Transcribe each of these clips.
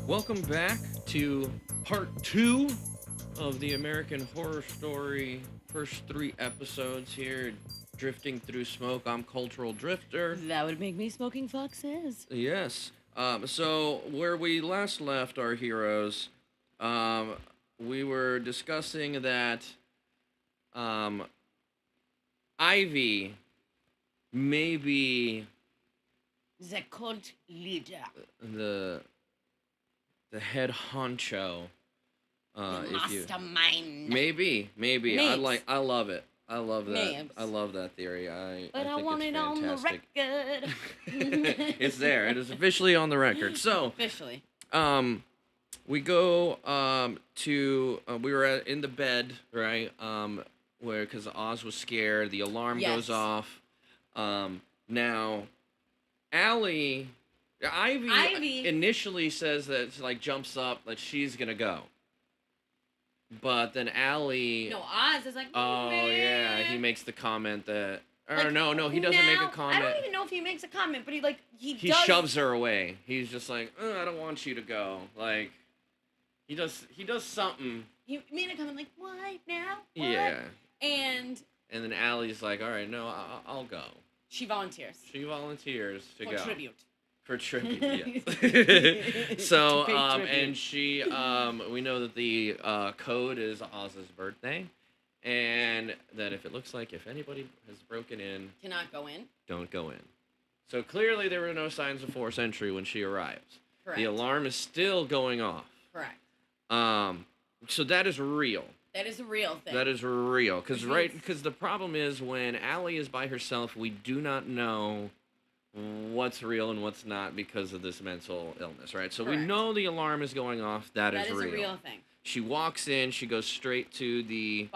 Welcome back to part 2 of the American Horror Story. First 3 episodes here, drifting through smoke. I'm Cultural Drifter. That would make me Smoking Foxes. Yes. So where we last left our heroes, we were discussing that Ivy may be The cult leader. the head honcho. The If you mastermind. maybe Mapes. I love it. I love that. Mapes. I love that theory. But I think want it's it on the fantastic. record. It's there. It is officially on the record. So, Officially. we go to we were in the bed, right? Where because Oz was scared, the alarm goes Yes. off. Now, Ivy initially says that she, like, jumps up that she's gonna go, but then Allie. No, Oz is like, Oh yeah, he makes the comment that. Or no, he doesn't make a comment. I don't even know if he makes a comment, but he He does. shoves her away. He's just like, I don't want you to go. Like, he does something. He made a comment like, "What now?" What? Yeah. And And then Allie's like, all right, no, I'll go. she volunteers. She volunteers to For go. tribute. For tribute, yes. So, To pay tribute. and she, we know that the code is Oz's birthday. And that if anybody has broken in, Cannot go in. don't go in. So clearly there were no signs of forced entry when she arrives. Correct. The alarm is still going off. Correct. So that is real. That is a real thing. That is real. Which means- Because the problem is when Allie is by herself, we do not know what's real and what's not because of this mental illness, right? So we Correct. know the alarm is going off. That is real. a real thing. She walks in. She goes straight to the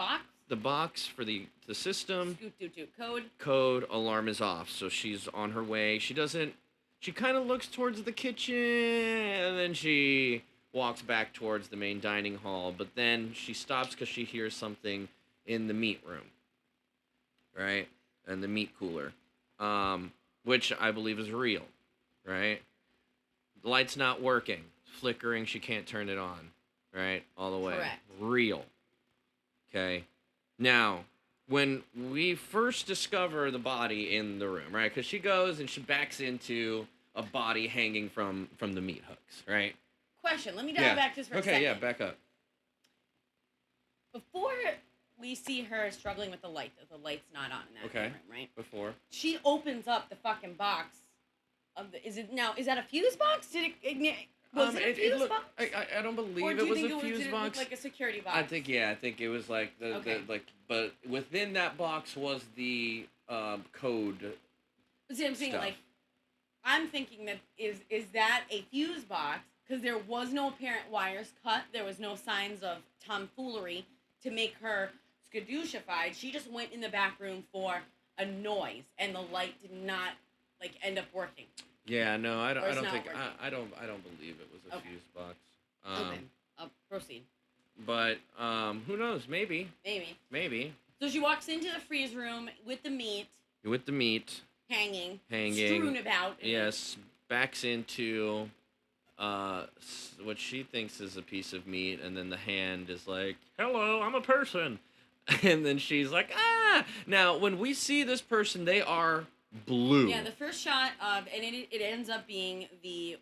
Box. for the system. Scoot doot doot code. Code, alarm is off. So she's on her way. She kind of looks towards the kitchen, and then she walks back towards the main dining hall, but then she stops because she hears something in the meat room, right? And the meat cooler, which I believe is real, right? The light's not working, flickering, she can't turn it on, right? All the way. Correct. Real. Okay. Now, when we first discover the body in the room, right? Because she goes and she backs into a body hanging from the meat hooks, right? Question. Let me dial back just for a second. Okay, yeah, back up. Before we see her struggling with the light, the light's not on in that room, right? Before. She opens up the fucking box. Is that a fuse box? Did it ignite? Was it a fuse box? I don't believe Or it do you was think a fuse did it box. look like a security box? I think it was like Okay. but within that box was the code. See, I'm saying, stuff. like, I'm thinking that is that a fuse box? Because there was no apparent wires cut. There was no signs of tomfoolery to make her skadooshified. She just went in the back room for a noise, and the light did not, like, end up working. Yeah, no, I Or it's don't not think working. I don't believe it was a Okay. fuse box. Okay, proceed. But who knows? Maybe. Maybe. So she walks into the freeze room with the meat With the meat hanging, hanging, strewn about. yes, backs into what she thinks is a piece of meat, and then the hand is like, "Hello, I'm a person," and then she's like, "Ah!" Now, when we see this person, they are blue. Yeah, the first shot of, and it ends up being the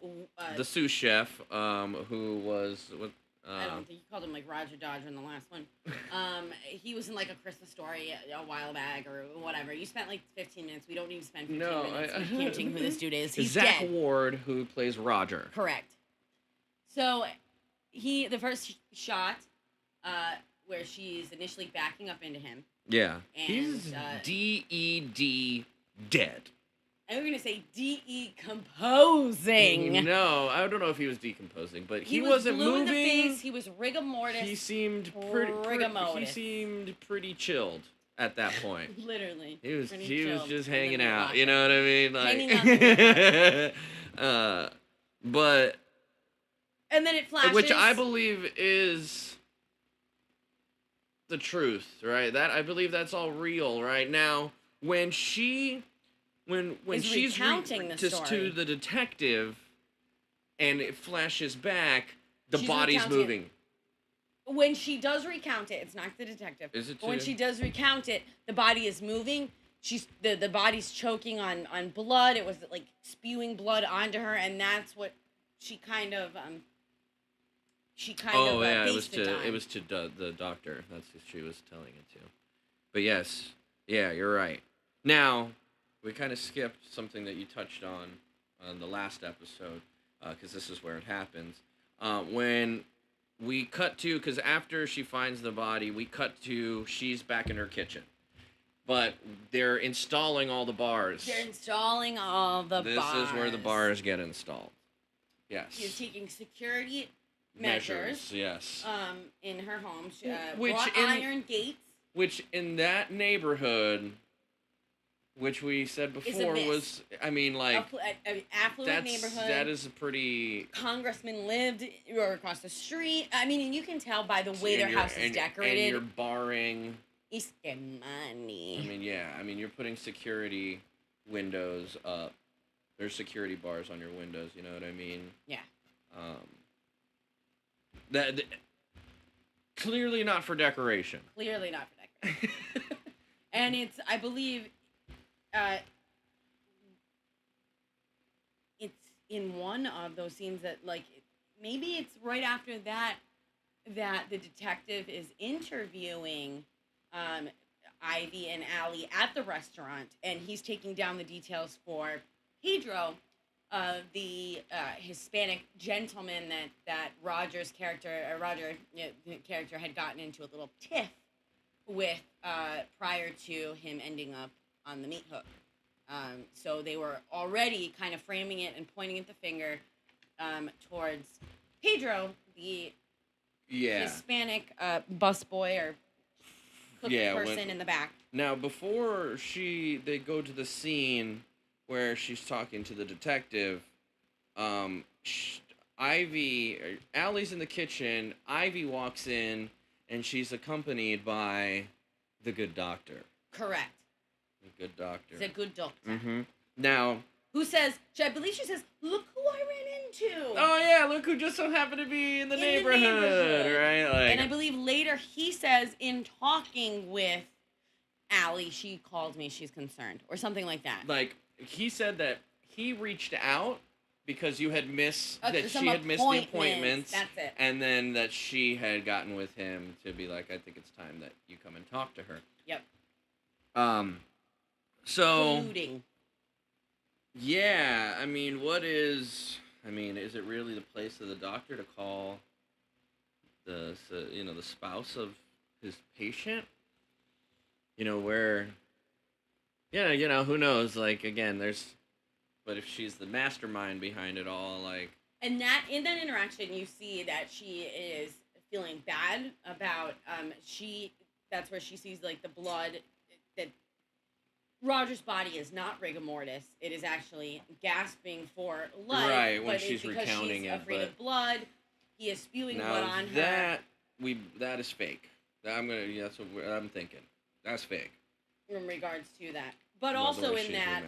sous chef, who was what. I don't think you called him like Roger Dodger in the last one. He was in like a Christmas Story a while back or whatever. You spent like 15 minutes. We don't need to spend 15 minutes communicating who this dude is. He's Zach dead. Ward, who plays Roger. Correct. So the first shot where she's initially backing up into him. Yeah. And, He's DED dead. And we're going to say decomposing. No, I don't know if he was decomposing, but he was wasn't blue moving. in the face. He was rigor mortis. He seemed he Rigamortis. seemed pretty chilled at that point. Literally. He was Pretty was chilled. just And then hanging we out, lost you him. know what I mean? Hanging out. But And then it flashes. which I believe is the truth, right? That I believe that's all real, right? Now, when she when Is she's recounting the just to story. the detective and it flashes back, the She's body's recounting it. moving. When she does recount it, it's not the detective. Is it But when too? she does recount it, the body is moving. She's the body's choking on blood. It was like spewing blood onto her, and that's what she kind of Oh yeah, based it on. it was to the doctor. That's who she was telling it to. But yes, yeah, you're right. Now, we kind of skipped something that you touched on the last episode, because this is where it happens. When we cut to, because after she finds the body, we cut to she's back in her kitchen, but they're installing all the bars. They're installing all the This bars. is where the bars get installed. Yes. She's taking security measures. Yes. In her home, she Which brought in- iron gates. Which in that neighborhood, which we said before, miss. was, I mean, like, An affluent neighborhood. that is a pretty. Congressman lived or across the street. I mean, and you can tell by the way their house is decorated. And you're barring. It's the money. I mean, yeah. I mean, you're putting security windows up. There's security bars on your windows. You know what I mean? Yeah. That clearly not for decoration. Clearly not for decoration. And it's, I believe, it's in one of those scenes that, like, maybe it's right after that the detective is interviewing Ivy and Allie at the restaurant, and he's taking down the details for Pedro, the Hispanic gentleman that Roger's character, the character had gotten into a little tiff with prior to him ending up on the meat hook. So they were already kind of framing it and pointing at the finger towards Pedro, the Hispanic busboy or cookie person in the back. Now, before they go to the scene where she's talking to the detective, Allie's in the kitchen, Ivy walks in, and she's accompanied by the good doctor. Correct. The good doctor. The good doctor. Mm-hmm. Now... Who says, I believe she says, look who I ran into. Oh, yeah, look who just so happened to be in the neighborhood, right? Like, and I believe later he says, in talking with Allie, she called me, she's concerned, or something like that. Like, he said that he reached out because you had missed, that she had missed the appointments. That's it. And then that she had gotten with him to be like, I think it's time that you come and talk to her. Yep. So... Colluding. Yeah, I mean, is it really the place of the doctor to call the spouse of his patient? Where, who knows? Like, again, but if she's the mastermind behind it all, like... And that, in that interaction, you see that she is feeling bad about, that's where she sees, like, the blood, that Roger's body is not rigor mortis. It is actually gasping for life. Right, when she's recounting she's afraid of blood. He is spewing blood on her. That is fake. That's what I'm thinking. That's fake. In regards to that. But also in that,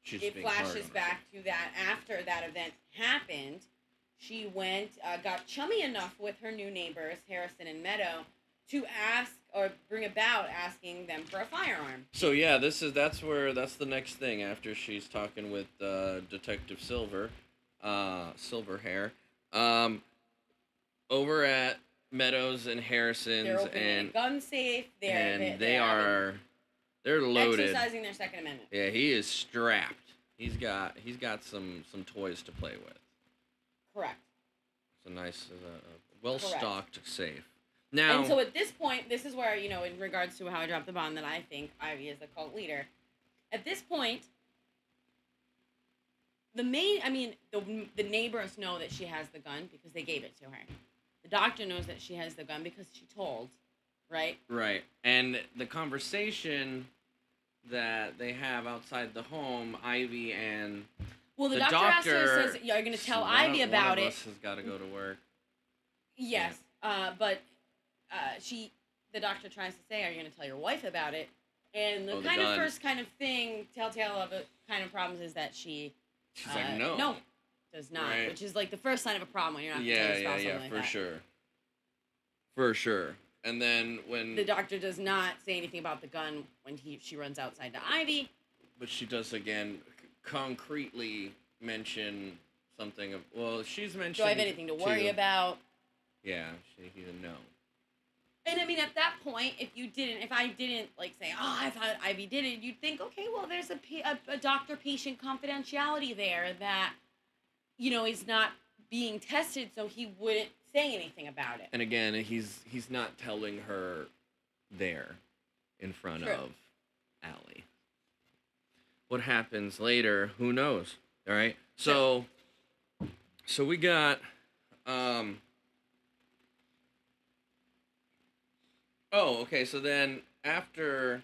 it flashes back to that after that event happened, she went, got chummy enough with her new neighbors, Harrison and Meadow, to ask or bring about asking them for a firearm. So yeah, that's the next thing after she's talking with Detective Silver, Silverhair, over at Meadows and Harrison's, they're opening a gun safe. They're loaded, exercising their Second Amendment. Yeah, he is strapped. He's got some toys to play with. Correct. It's a nice, well-stocked safe. Now, and so at this point, this is where, in regards to how I dropped the bomb, that I think Ivy is the cult leader. At this point, the neighbors know that she has the gun because they gave it to her. The doctor knows that she has the gun because she told, right? Right. And the conversation that they have outside the home, Ivy and the doctor says, "You're going to tell Ivy about it." One of us has got to go to work. Yes, but the doctor tries to say, "Are you going to tell your wife about it?" And the Oh, the kind of gun. first kind of thing, telltale of it, kind of problems is that she's like, no. no, does not, Right. which is like the first sign of a problem when you're not going to tell your spouse something like for that. sure. For sure. And then when... The doctor does not say anything about the gun when she runs outside to Ivy. But she does, again, concretely mention something of... Well, she's mentioned... Do I have anything to worry about? Yeah, he didn't know. And I mean, at that point, if I didn't, like, say, oh, I thought Ivy did it, you'd think, okay, well, there's a doctor-patient confidentiality there that, you know, is not being tested, so he wouldn't say anything about it. And again, he's not telling her there in front of Allie. What happens later, who knows? All right? So we got... Oh, okay, so then after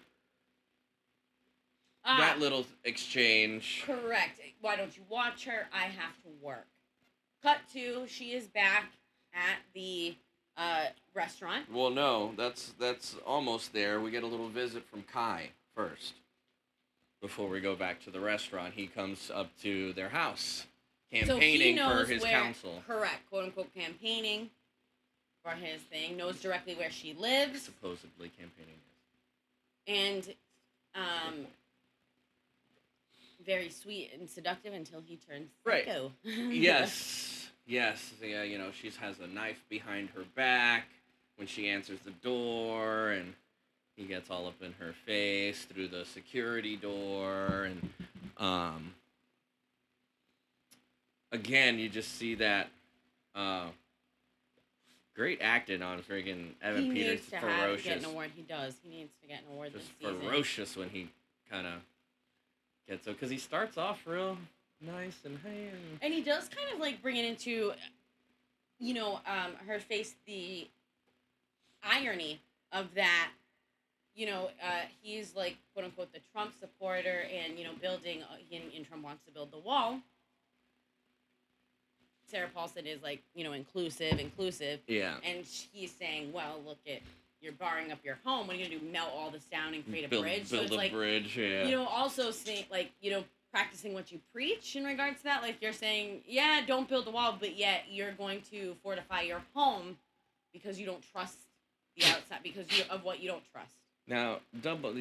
that little exchange... Correct. Why don't you watch her? I have to work. Cut to, she is back at the restaurant. Well, no, that's almost there. We get a little visit from Kai first. Before we go back to the restaurant, he comes up to their house, campaigning for his counsel. Correct, quote-unquote campaigning for his thing. Knows directly where she lives. Supposedly campaigning. And, very sweet and seductive until he turns Right. psycho. Yes. Yeah, you know, she has a knife behind her back when she answers the door, and he gets all up in her face through the security door, and again, you just see that great acting on friggin' Evan Peters. He needs to get an award. He does. He needs to get an award just this season. Ferocious when he kind of gets because he starts off real nice and hey, and he does kind of like bring it into, you know, her face the irony of that. You know, he's like, quote unquote, the Trump supporter, and, you know, building, and Trump wants to build the wall. Sarah Paulson is like, you know, inclusive. Yeah. And he's saying, well, look you're barring up your home. What are you going to do, melt all this down and create a build bridge? Build so it's a bridge, yeah. You know, also saying, like, you know, practicing what you preach in regards to that. Like, you're saying, yeah, don't build the wall, but yet you're going to fortify your home because you don't trust the outside, because of what you don't trust. Now,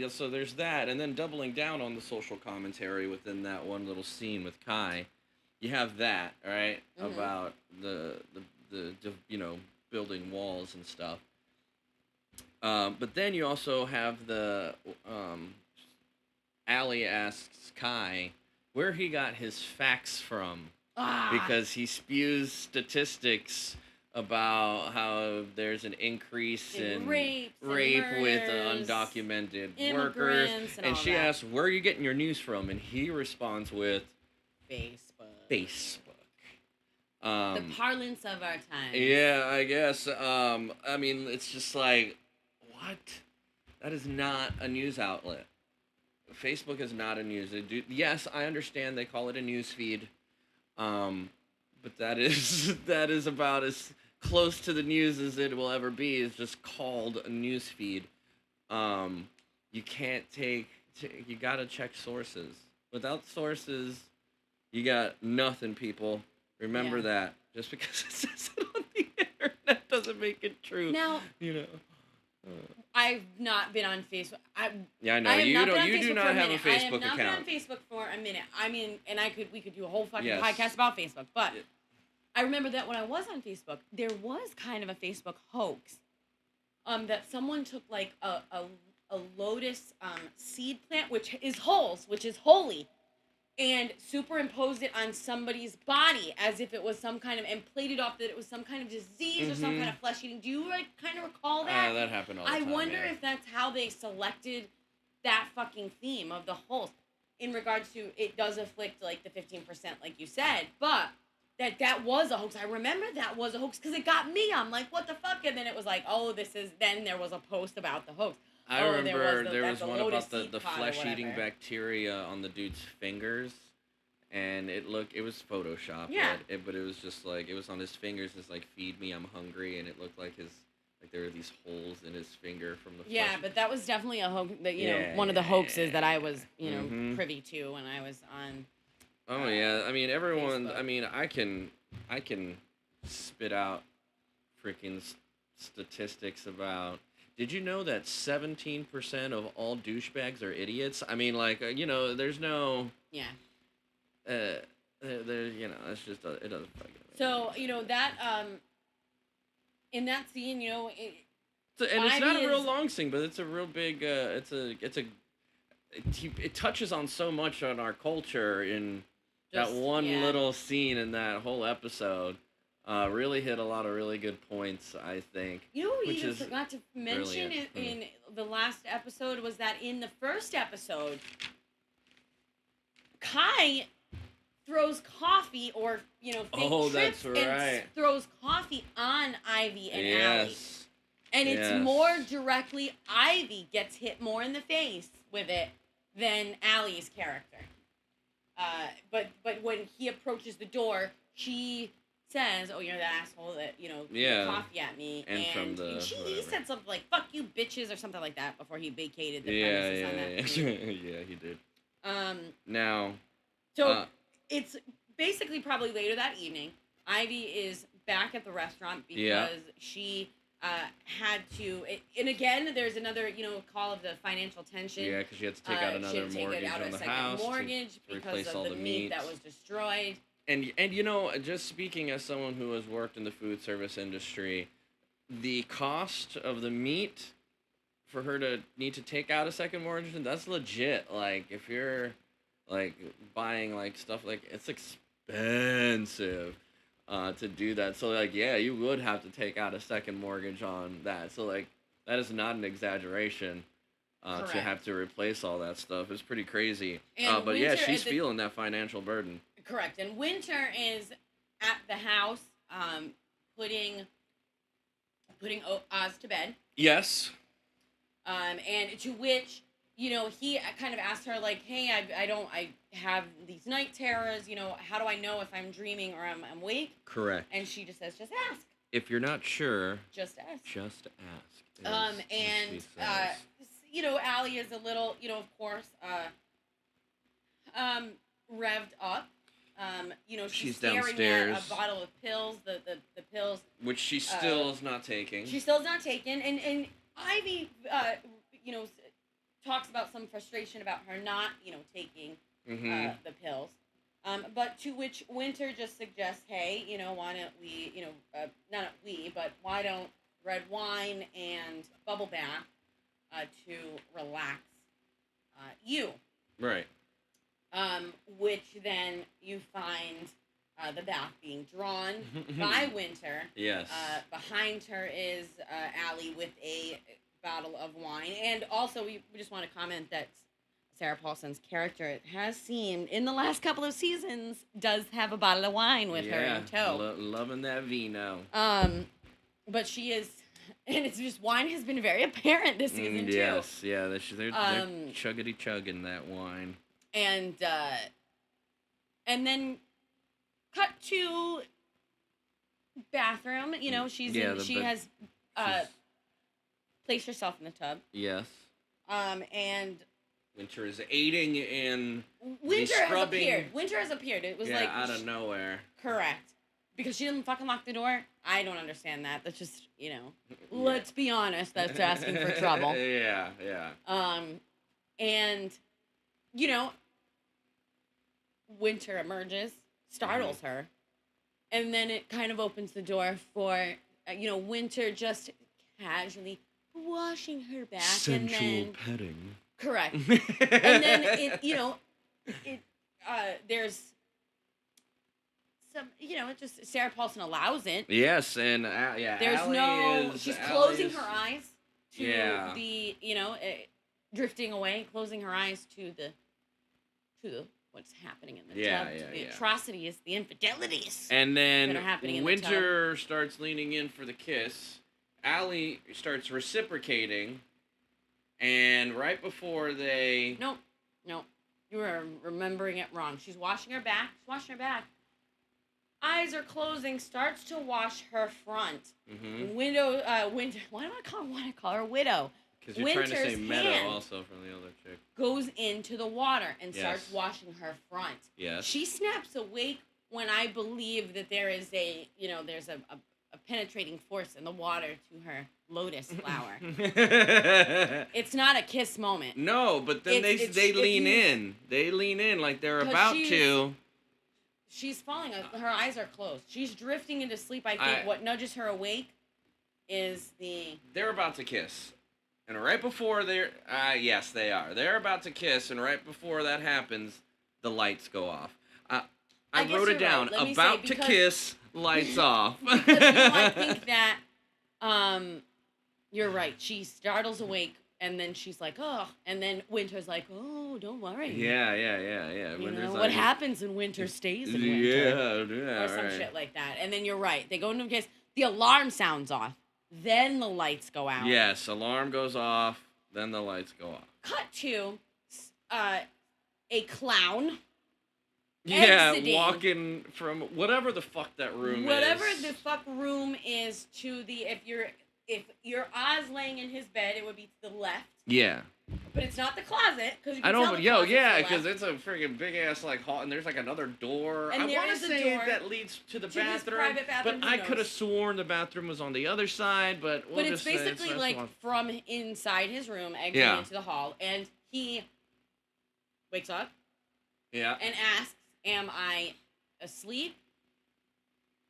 so there's that, and then doubling down on the social commentary within that one little scene with Kai, you have that, right, about the you know, building walls and stuff. But then you also have the Allie asks Kai where he got his facts from, because he spews statistics about how there's an increase in rape with undocumented workers, and she asks, where are you getting your news from? And he responds with Facebook. The parlance of our time. Yeah, I guess. I mean, it's just like, what? That is not a news outlet. Facebook is not a news. Yes, I understand they call it a news feed, but that is about as close to the news as it will ever be. It's just called a news feed. You can't you gotta check sources. Without sources, you got nothing, people. Remember that. Just because it says it on the internet doesn't make it true. Now, you know. I've not been on Facebook. I know you don't. You do not have a Facebook account. I have not been on Facebook for a minute. I mean, and we could do a whole fucking podcast about Facebook. But I remember that when I was on Facebook, there was kind of a Facebook hoax, that someone took like a lotus seed plant, which is holy, and superimposed it on somebody's body as if it was some kind of, and played it off that it was some kind of disease or some kind of flesh eating. Do you like kind of recall that? That happened all the time. I wonder if that's how they selected that fucking theme of the host. In regards to, it does afflict like the 15%, like you said, but that was a hoax. I remember that was a hoax because it got me. I'm like, what the fuck? And then it was like, then there was a post about the hoax. I remember there was one about the flesh-eating bacteria on the dude's fingers, and it was Photoshop. Yeah. But it was just like, it was on his fingers. It's like, feed me, I'm hungry, and it looked like his Like there were these holes in his finger from the Yeah, flesh. but that was definitely a hoax. That Yeah, one of the hoaxes that I yeah. was Mm-hmm. privy to when I was on Oh yeah, I mean everyone. Facebook. I mean I can spit out freaking statistics about. Did you know that 17% of all douchebags are idiots? I mean, like there's no. Yeah. There, it's just it doesn't fucking make So any sense. that in that scene, And it's not Ivy a real is long scene, but it's a real big. It touches on so much on our culture in that just one little scene in that whole episode. Really hit a lot of really good points, I think. You know what we Which even is forgot to mention brilliant. in the last episode was that in the first episode, Kai throws coffee or fake trips that's right. and throws coffee on Ivy and Allie. Yes. And it's more directly Ivy gets hit more in the face with it than Allie's character. But when he approaches the door, she says, "Oh, you're the asshole that threw coffee at me." And from the he said something like "fuck you, bitches" or something like that before he vacated the yeah, premises on that scene. yeah, he did. Now, so it's basically probably later that evening. Ivy is back at the restaurant because she had to, and again, there's another call of the financial tension. Yeah, because she had to take out another mortgage on the house mortgage to because replace all of the meat that was destroyed. And just speaking as someone who has worked in the food service industry, the cost of the meat for her to need to take out a second mortgage, that's legit. Like if you're like buying like stuff like it's expensive to do that. So like yeah, you would have to take out a second mortgage on that. So like that is not an exaggeration. To have to replace all that stuff is pretty crazy. But yeah, she's feeling that financial burden. Correct. And Winter is at the house, putting Oz to bed. Yes. And to which, he kind of asked her like, "Hey, I have these night terrors. How do I know if I'm dreaming or I'm awake?" Correct. And she just says, "Just ask. If you're not sure, just ask. Just ask." Allie is a little, of course, revved up. She's staring downstairs at a bottle of pills, the pills. Which she still is not taking. She still is not taking. And Ivy, talks about some frustration about her not, taking the pills. But to which Winter just suggests, hey, why don't we, not we, but why don't red wine and bubble bath to relax you. Right. Which then you find the bath being drawn by Winter. Yes. Behind her is Allie with a bottle of wine. And also, we just want to comment that Sarah Paulson's character has seen in the last couple of seasons does have a bottle of wine with her in tow. Loving that vino. But she is, and it's just wine has been very apparent this season too. Yes, yeah, they're chuggity chugging that wine. And then cut to bathroom. She has placed herself in the tub. Yes. And Winter is aiding in Winter has appeared. Winter has appeared. It was like out of nowhere. Correct. Because she didn't fucking lock the door. I don't understand that. That's just, let's be honest, that's asking for trouble. Yeah. And Winter emerges, startles her, and then it kind of opens the door for Winter just casually washing her back. Sensual petting. Correct. And then there's some, just Sarah Paulson allows it. Yes, and she's closing her eyes to the, drifting away, closing her eyes to the what's happening in the tub, the atrocities, the infidelities. And then that are happening in Winter starts leaning in for the kiss. Allie starts reciprocating, and right before they... No, you are remembering it wrong. She's washing her back. eyes are closing, starts to wash her front. Mm-hmm. Window, why do I call her widow? Because you're trying to say Winter's meadow hand also from the other chick. goes into the water and starts Yes. washing her front. Yes. She snaps awake when I believe that there is there's a penetrating force in the water to her lotus flower. It's not a kiss moment. No, but then they lean in. They lean in like they're about to. She's falling. Her eyes are closed. She's drifting into sleep. I think what nudges her awake is They're about to kiss. And right before yes, they are. They're about to kiss, and right before that happens, the lights go off. I wrote it down. Right. About to kiss, lights off. Because, I think that you're right. She startles awake, and then she's like, oh. And then Winter's like, oh, don't worry. Yeah. What happens in winter stays in winter. Yeah. Or some shit like that. And then you're right. They go into a kiss. The alarm sounds off. Then the lights go out. Yes, alarm goes off. Then the lights go off. Cut to a clown. Yeah, exiting. walking from whatever the fuck that room Whatever is. the fuck room is to the if you're Oz laying in his bed, it would be to the left. Yeah. But it's not the closet because I know, but because it's a freaking big ass like hall, and there's like another door. And I want to is a say door that leads to the to his bathroom, private bathroom, but who I could have knows? sworn the bathroom was on the other side. But we'll But it's just say basically like from inside his room, exiting into the hall, and he wakes up yeah, and asks, "Am I asleep,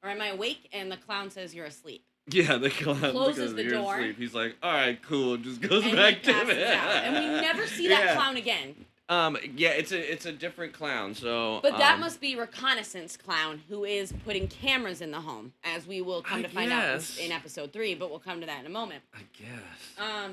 or am I awake?" And the clown says, "You're asleep." yeah. The clown Closes the door. Asleep. He's like, "All right, cool," just goes And back he to passes it. out. And we never see that clown again. Yeah, it's a different clown. So, But that must be Reconnaissance Clown, who is putting cameras in the home, as we will come to find out in episode 3. But we'll come to that in a moment. I guess.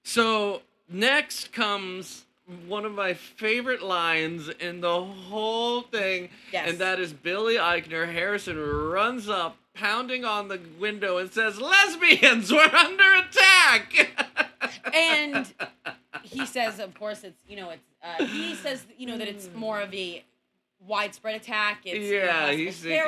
So next comes one of my favorite lines in the whole thing, and that is Billy Eichner. Harrison runs up, pounding on the window, and says, "Lesbians, we're under attack!" And he says, of course, it's he says that it's more of a widespread attack. It's he's thinking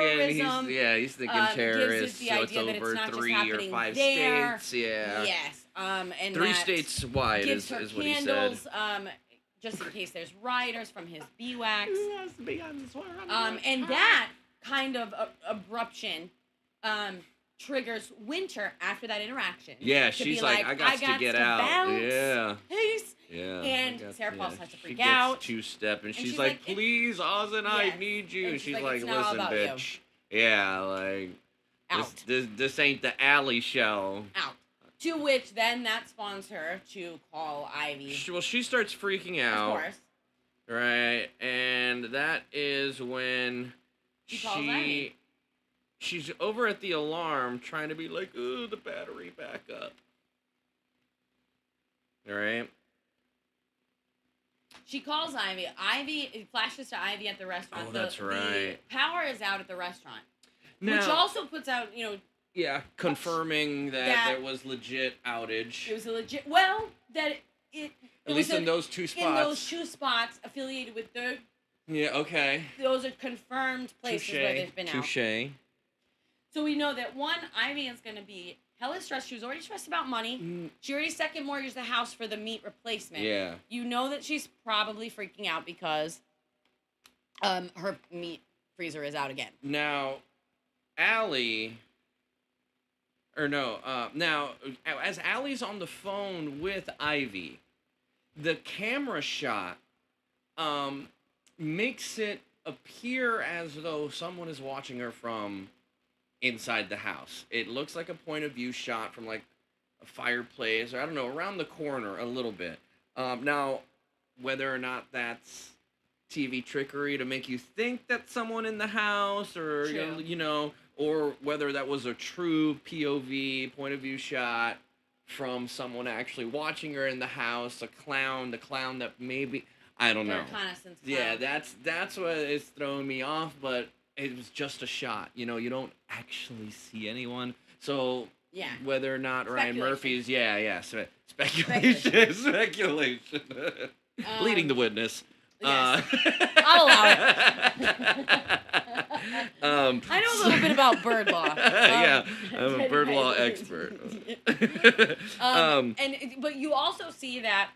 terrorists. Gives it the so idea it's that over it's not 3 just or happening 5 there. states. Yeah. Yes. And 3 that states wide gives is her what candles, he said. Just in case there's rioters from his beeswax. Lesbians, we're under And attack. that kind of abruption triggers Winter after that interaction. Yeah, to she's be like, I got to get out. Bounce. Yeah. Peace. Yeah. And Sarah Paul starts to freak she out. Gets 2-step, and she's she's like, like, please, Oz and I Yes. need you. And And she's she's like, like, "It's not all listen, about bitch. Yeah, like, Out. this ain't the alley show. Out. To which then that spawns her to call Ivy. She starts freaking out. Of course. Right, and that is when She calls Ivy. she's over at the alarm trying to be like, ooh, the battery back up. All right. She calls Ivy. It flashes to Ivy at the restaurant. Oh, that's right. The power is out at the restaurant. Now, Which also puts out, yeah, confirming that there was legit outage. it was a legit, that it At least in those 2 spots. In those 2 spots affiliated with Yeah, okay. those are confirmed places where they've been out. Touché. So we know that Ivy is going to be hella stressed. She was already stressed about money. She already second mortgaged the house for the meat replacement. Yeah. You know that she's probably freaking out because her meat freezer is out again. Now, Allie... now, as Allie's on the phone with Ivy, the camera shot makes it appear as though someone is watching her from inside the house. It looks like a point of view shot from like a fireplace, or I don't know, around the corner a little bit. Now, whether or not that's TV trickery to make you think that's someone in the house, or or whether that was a true POV, point of view shot from someone actually watching her in the house, the clown that maybe, I don't know. Reconnaissance clown. Yeah, that's what is throwing me off, but it was just a shot. You don't actually see anyone. So whether or not Ryan Murphy's, speculation. Leading the witness. Yes. I'll allow it. I know a little bit about bird law. Yeah, I'm a bird law expert. But you also see that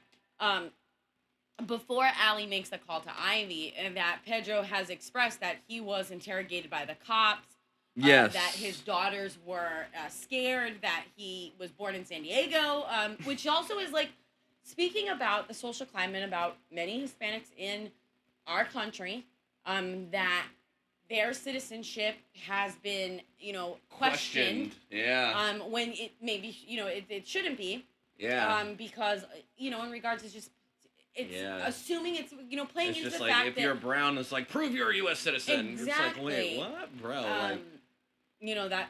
before Allie makes the call to Ivy, and that Pedro has expressed that he was interrogated by the cops. Yes. That his daughters were scared that he was born in San Diego, which also is like speaking about the social climate about many Hispanics in our country, that their citizenship has been, questioned. Yeah. When it maybe, it shouldn't be. Yeah. Because, in regards to just, it's assuming it's, playing it's into just the like fact if that you're brown, it's like prove you're a U.S. citizen. Exactly. It's like, wait, what, bro?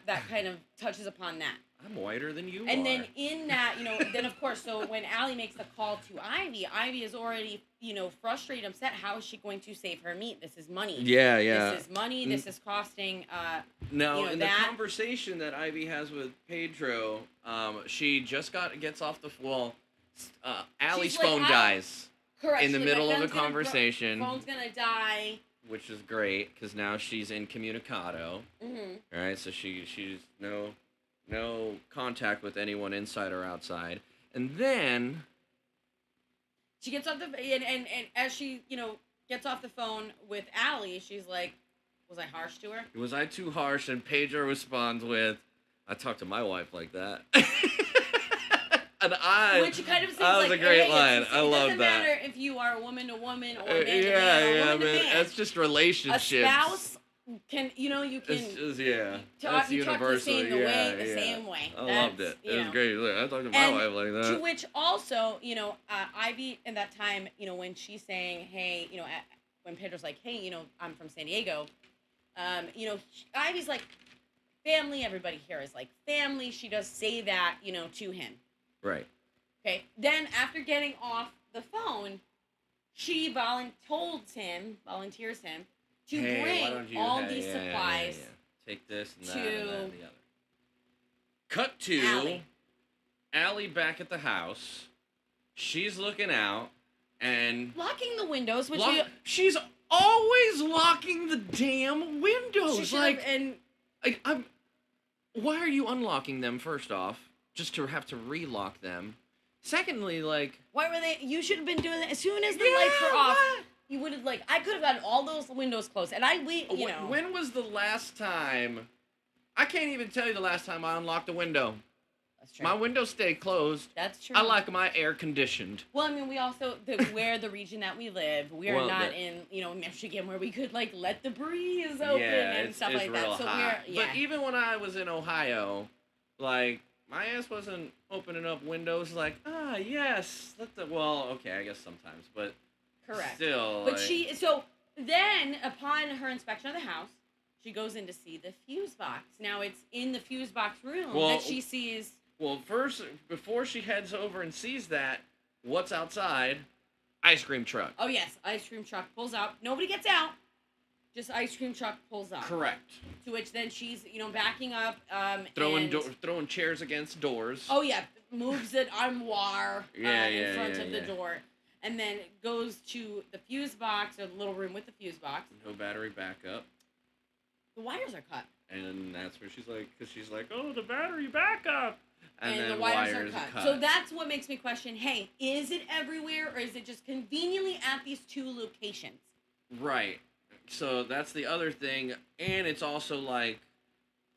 That kind of touches upon that. I'm whiter than you and are. then in that, then of course, so when Allie makes the call to Ivy is already, frustrated, upset. How is she going to save her meat? This is money. Yeah, yeah. This is money. This is costing. No, in the conversation that Ivy has with Pedro, she just gets off the Allie's phone dies. Correct. In the middle of the conversation. Phone's gonna die. Which is great because now she's incommunicado. Mm-hmm. All right, so she's no contact with anyone inside or outside, and then she gets off the and as she gets off the phone with Allie, she's like, "Was I harsh to her? Was I too harsh?" And Pedro responds with, "I talk to my wife like that." And which kind of seems that was like a great line. I love that. It doesn't matter if you are woman to woman or man to man or woman to man. That's just relationships. A spouse can you can it's just, talk, you talk the same way. I loved it. It was great. I talked to my wife like that. To which also, Ivy in that time, when she's saying, hey, when Pedro's like, hey, I'm from San Diego, Ivy's like, family, everybody here is like family. She does say that, to him. Right. Okay. Then after getting off the phone, she volunteers him to bring all these supplies. Take this and that and that and the other. Cut to Allie back at the house. She's looking out and locking the windows, which she's always locking the damn windows. Why are you unlocking them? First off, just to have to relock them. Secondly, why were they? You should have been doing that as soon as the lights were off. What? You would have I could have gotten all those windows closed, and When was the last time? I can't even tell you the last time I unlocked a window. That's true. My windows stay closed. That's true. I like my air conditioned. Well, I mean, we also where the region that we live, we are not in Michigan where we could let the breeze open and stuff like that. So hot. But even when I was in Ohio, my ass wasn't opening up windows yes. Okay, I guess sometimes, but correct. Still, but so then upon her inspection of the house, she goes in to see the fuse box. Now it's in the fuse box room that she sees. Well, first, before she heads over and sees that, what's outside? Ice cream truck. Oh yes, ice cream truck pulls out. Nobody gets out. Just ice cream truck pulls up. Correct. To which then she's, backing up. Throwing chairs against doors. Oh, yeah. Moves an armoire in front of the door. And then goes to the fuse box, or the little room with the fuse box. No battery backup. The wires are cut. And that's where she's like, oh, the battery backup. And then the wires are cut. So that's what makes me question, hey, is it everywhere, or is it just conveniently at these two locations? Right. So that's the other thing, and it's also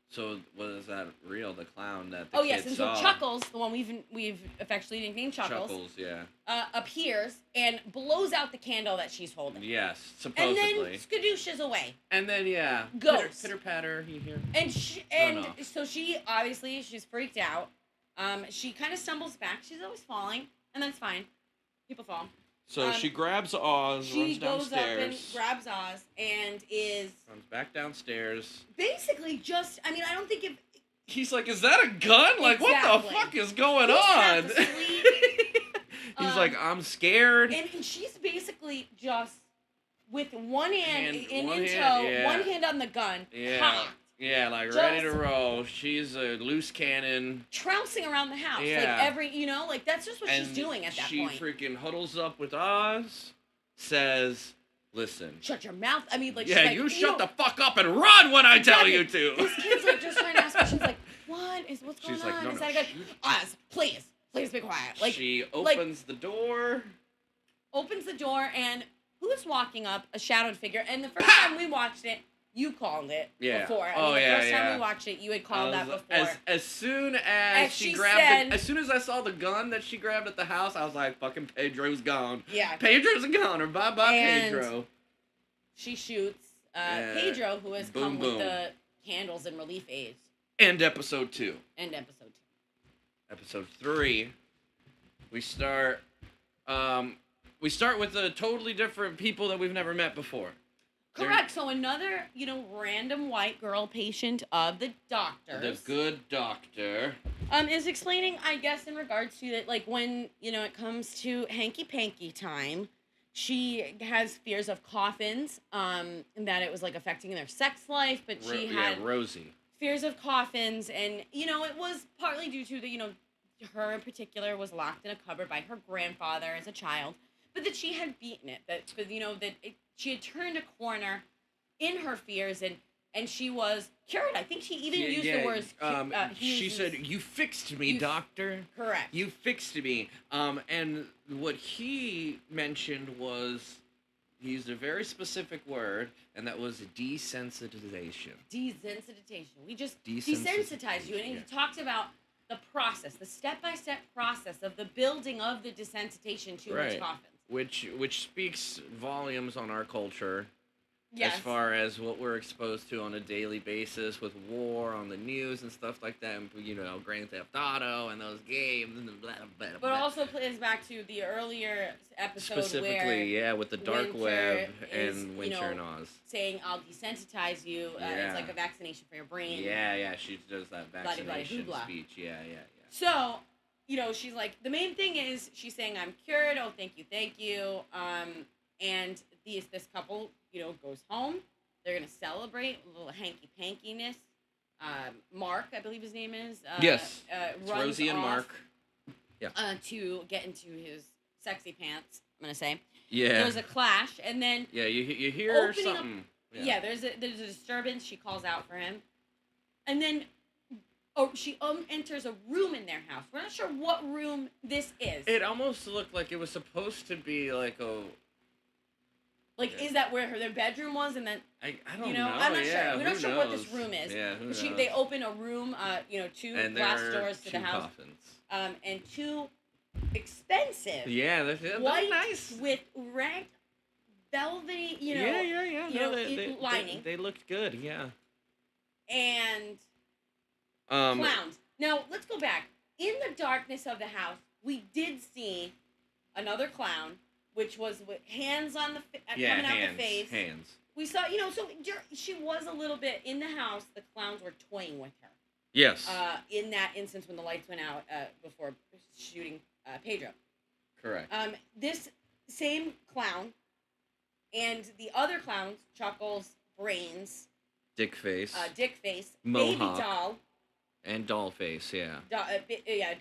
so what is that? Real, the clown that the kids and saw. so Chuckles, the one we've affectionately nicknamed Chuckles. Chuckles, yeah. Appears and blows out the candle that she's holding. Yes, supposedly. And then skadooshes away. And then goes pitter patter. You hear? And so she obviously she's freaked out. She kind of stumbles back. She's always falling, and that's fine. People fall. So she grabs Oz, runs downstairs. She goes up and grabs Oz and runs back downstairs. Basically I don't think He's like, is that a gun? What the fuck is going on? He's like, I'm scared. And she's basically just with one hand in tow, one hand on the gun, cocked. Yeah, ready to roll. She's a loose cannon. Trouncing around the house. Yeah. That's just what she's doing at that point. She freaking huddles up with Oz, says, Listen. Shut your mouth. I mean, like, Yeah, she's like, you shut the fuck up and run when I tell you to. This kid's like just trying to ask her. She's like, what's going She's on? like, no, Is no, that good? Us, please be quiet. Like, she opens the door. Opens the door, and who's walking up? A shadowed figure. And the first time we watched it, you called it before. I mean, the first time we watched it, you had called that before. As soon as she grabbed it, as soon as I saw the gun that she grabbed at the house, I was like, fucking Pedro's gone. Yeah. Pedro's a goner. Bye-bye, Pedro. She shoots Pedro, who has come with the candles and relief aids. End episode 2. Episode 3, we start with a totally different people that we've never met before. Correct. So another, random white girl patient of the doctor's. The good doctor. Is explaining, I guess, in regards to that, like, when, it comes to hanky-panky time, she has fears of coffins, and that it was, like, affecting their sex life, but she had Rosie. Fears of coffins, and, it was partly due to the, her in particular was locked in a cupboard by her grandfather as a child, but that she had beaten it, she had turned a corner in her fears, and she was cured. I think she even used the words. She said, "You fixed me, doctor." Correct. You fixed me. And what he mentioned was, he used a very specific word, and that was desensitization. Desensitization. We just desensitize you, and he talked about the process, the step-by-step process of the building of the desensitization to his coffins. Which speaks volumes on our culture, yes, as far as what we're exposed to on a daily basis with war on the news and stuff like that, and, Grand Theft Auto and those games and blah, blah, blah. But also plays back to the earlier episode specifically, where with the dark web and Winter and Oz. Saying, I'll desensitize you. It's like a vaccination for your brain. Yeah, she does that vaccination speech. Yeah. So, she's like, the main thing is, she's saying, I'm cured, oh, thank you, and this couple, goes home, they're gonna celebrate a little hanky-pankiness, Mark, I believe his name is, yes, runs Rosie and Mark, to get into his sexy pants, I'm gonna say. Yeah. There's a clash, and then... Yeah, you hear something. There's a disturbance, she calls out for him, and then... she enters a room in their house. We're not sure what room this is. It almost looked like it was supposed to be like a... Like, is that where their bedroom was? And then... I don't know. I'm not sure. We're not sure what this room is. Yeah, who knows? They open a room, two and glass doors to the house. Coffins. And 2 expensive... Yeah, they're white nice. With red, velvety, lining. They looked good, yeah. And... clowns. Now, let's go back. In the darkness of the house, we did see another clown, which was with hands on the coming out the face. Hands. We saw, so she was a little bit in the house. The clowns were toying with her. Yes. In that instance when the lights went out before shooting Pedro. Correct. This same clown and the other clowns, Chuckles, Brains, Dickface, Baby Doll. And Dollface, yeah.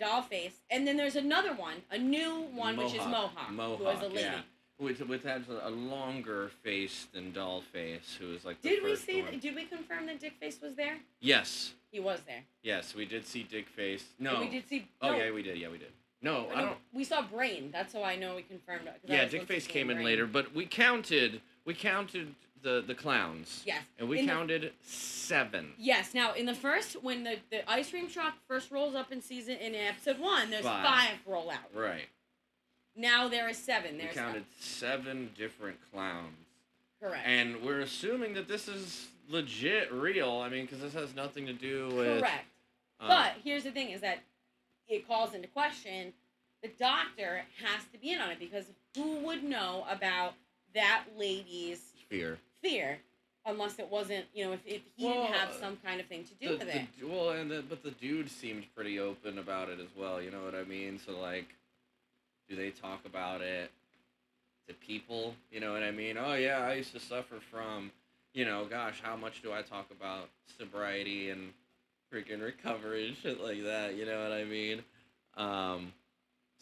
Dollface. And then there's another one, a new one, which is Mohawk, who is a lady. Yeah. Which has a longer face than Dollface, who is like the Did first one. Did we confirm that Dickface was there? Yes. He was there. Yes, we did see Dickface. No. We did see... Oh, yeah, we did. No, I don't... We saw Brain. That's how I know we confirmed it. Yeah, Dickface came in later, but we counted the clowns. Yes. And we counted 7. Yes. Now, in the first, when the ice cream truck first rolls up in episode 1, there's 5 roll out. Right. Now there is 7. We counted 7 different clowns. Correct. And we're assuming that this is legit real. I mean, because this has nothing to do with... Correct. But here's the thing, is that it calls into question, the doctor has to be in on it, because who would know about that lady's fear, unless it wasn't, if he didn't have some kind of thing to do with it. But the dude seemed pretty open about it as well, you know what I mean? So, like, do they talk about it to people, you know what I mean? Oh, yeah, I used to suffer from, gosh, how much do I talk about sobriety and freaking recovery and shit like that, you know what I mean?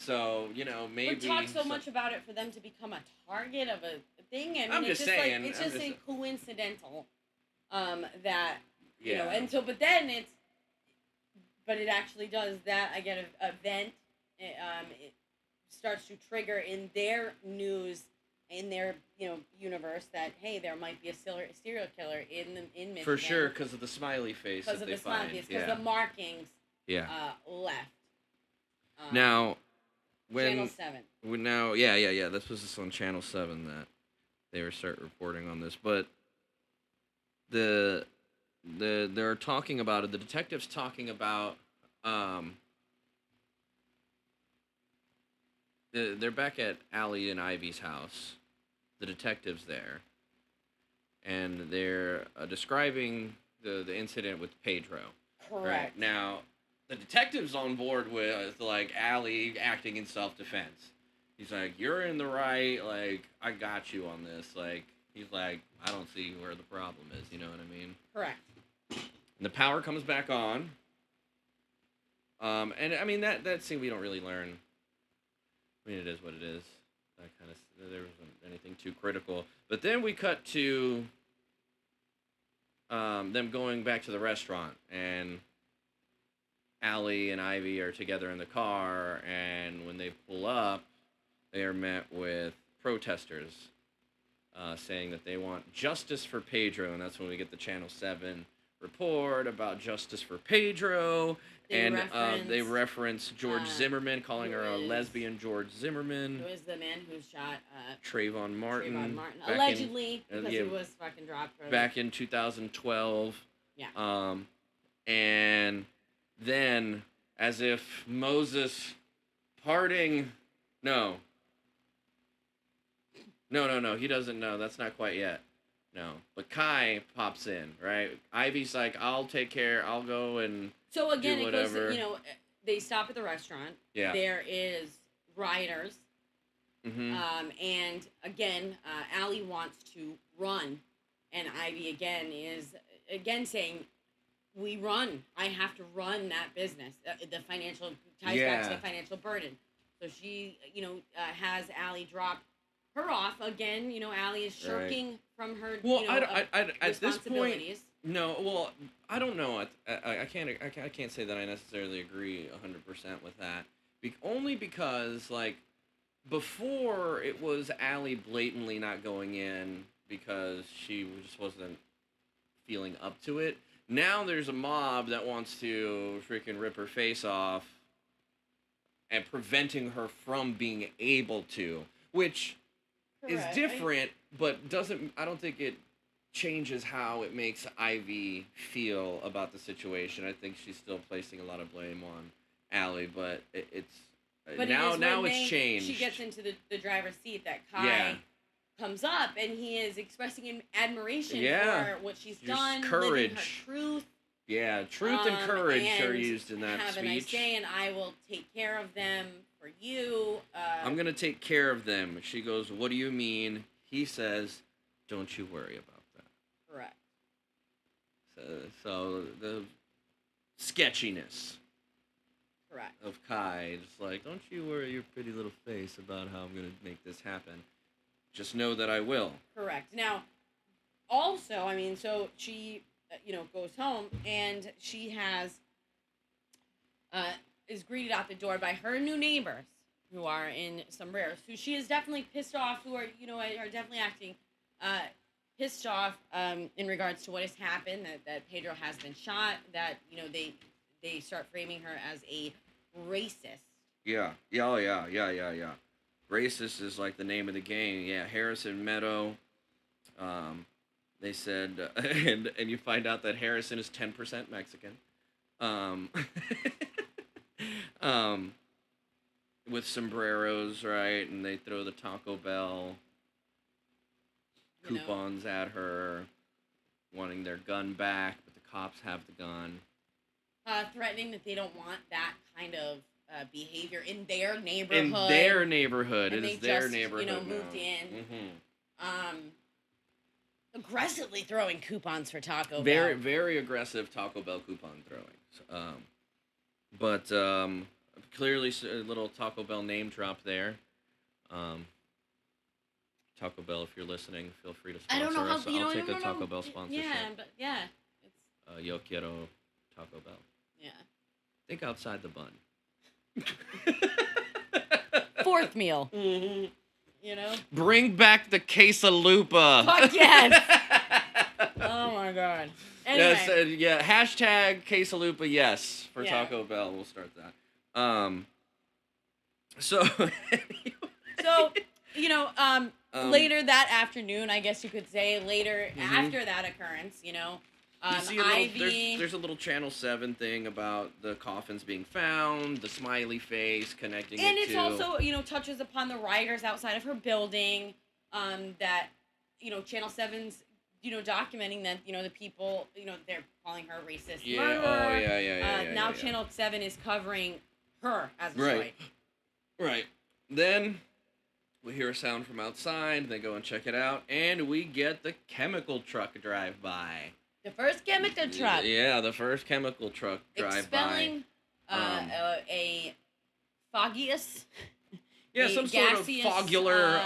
So, maybe... We talk so much about it for them to become a target of a thing. I mean, I'm just saying. It's just coincidental that, Yeah. and so, but then but it actually does that. I get an event. It starts to trigger in their news, in their universe, that hey, there might be a serial killer in Michigan. For sure, because of the smiley face that they find. Because the markings left. Now, Channel 7. This was just on Channel 7 that they were start reporting on this, but they're talking about it. The detective's talking about they're back at Allie and Ivy's house. The detective's there, and they're describing the incident with Pedro. Correct. Right now, the detective's on board with like Allie acting in self-defense. He's like, "You're in the right. Like, I got you on this." Like, he's like, "I don't see where the problem is." You know what I mean? Correct. And the power comes back on. And I mean that scene we don't really learn. I mean, it is what it is. That kind of there wasn't anything too critical. But then we cut to them going back to the restaurant, and Allie and Ivy are together in the car, and when they pull up, they are met with protesters saying that they want justice for Pedro, and that's when we get the Channel 7 report about justice for Pedro. They reference George Zimmerman, calling her a lesbian George Zimmerman. Who is the man who shot Trayvon Martin. Allegedly, because he was fucking dropped. Back in 2012. Yeah. And then, as if Moses parting... No, he doesn't know. That's not quite yet. No. But Kai pops in, right? Ivy's like, I'll take care. I'll go and so again, do whatever. It goes, they stop at the restaurant. Yeah. There is rioters. Mm-hmm. And again, Allie wants to run. And Ivy again is saying, we run. I have to run that business. The financial ties back to the financial burden. So she, has Allie drop her off again. Allie is shirking from her. I at this point, responsibilities. no. Well, I don't know. I can't say that I necessarily agree 100% with that. Only because like before it was Allie blatantly not going in because she just wasn't feeling up to it. Now there's a mob that wants to freaking rip her face off and preventing her from being able to, which is different, but I don't think it changes how it makes Ivy feel about the situation. I think she's still placing a lot of blame on Allie, but now it's changed. She gets into the driver's seat that Kai comes up, and he is expressing admiration for what she's done, courage, living her truth. Yeah, truth and courage are used in that have speech. A nice day, and I will take care of them for you. I'm going to take care of them. She goes, what do you mean? He says, don't you worry about that. Correct. So the sketchiness Correct. of Kai, just like, don't you worry your pretty little face about how I'm going to make this happen. Just know that I will. Correct. Now, also, I mean, so she... goes home, and she is greeted out the door by her new neighbors, who are in sombreros, who she is definitely pissed off, who are, are definitely acting pissed off in regards to what has happened, that Pedro has been shot, that, they start framing her as a racist. Yeah. Racist is like the name of the game. Yeah, Harrison Meadow, they said, and you find out that Harrison is 10% Mexican, with sombreros, right? And they throw the Taco Bell coupons at her, wanting their gun back, but the cops have the gun. Threatening that they don't want that kind of behavior in their neighborhood. In their neighborhood, and it is their neighborhood. Moved in. Mm-hmm. Aggressively throwing coupons for Taco Bell. Very, very aggressive Taco Bell coupon throwing. But Clearly, a little Taco Bell name drop there. Um, Taco Bell, if you're listening, feel free to I don't sponsor know us. how you know. I'll take a remember, Taco Bell sponsorship. Yeah, but yeah, it's Yo quiero Taco Bell. yeah. Think outside the bun. Fourth meal. Mm-hmm. You know. Bring back the quesalupa. Fuck yes. Oh my god. Anyway. Yes, yeah. Hashtag quesalupa. Yes, for Yeah. Taco Bell. We'll start that. So. So, later that afternoon, I guess you could say, after that occurrence, You see a little, Ivy. there's a little Channel 7 thing about the coffins being found, the smiley face connecting And it it's to... also, touches upon the rioters outside of her building, that, Channel 7's, documenting that, the people, they're calling her a racist murderer. Oh, yeah. Now Channel 7 is covering her as a Right. Right. Then we hear a sound from outside, they go and check it out, and we get the chemical truck drive by. The first chemical truck. Yeah, the first chemical truck drive Expelling a foggiest. Yeah, some sort of gaseous, foggular,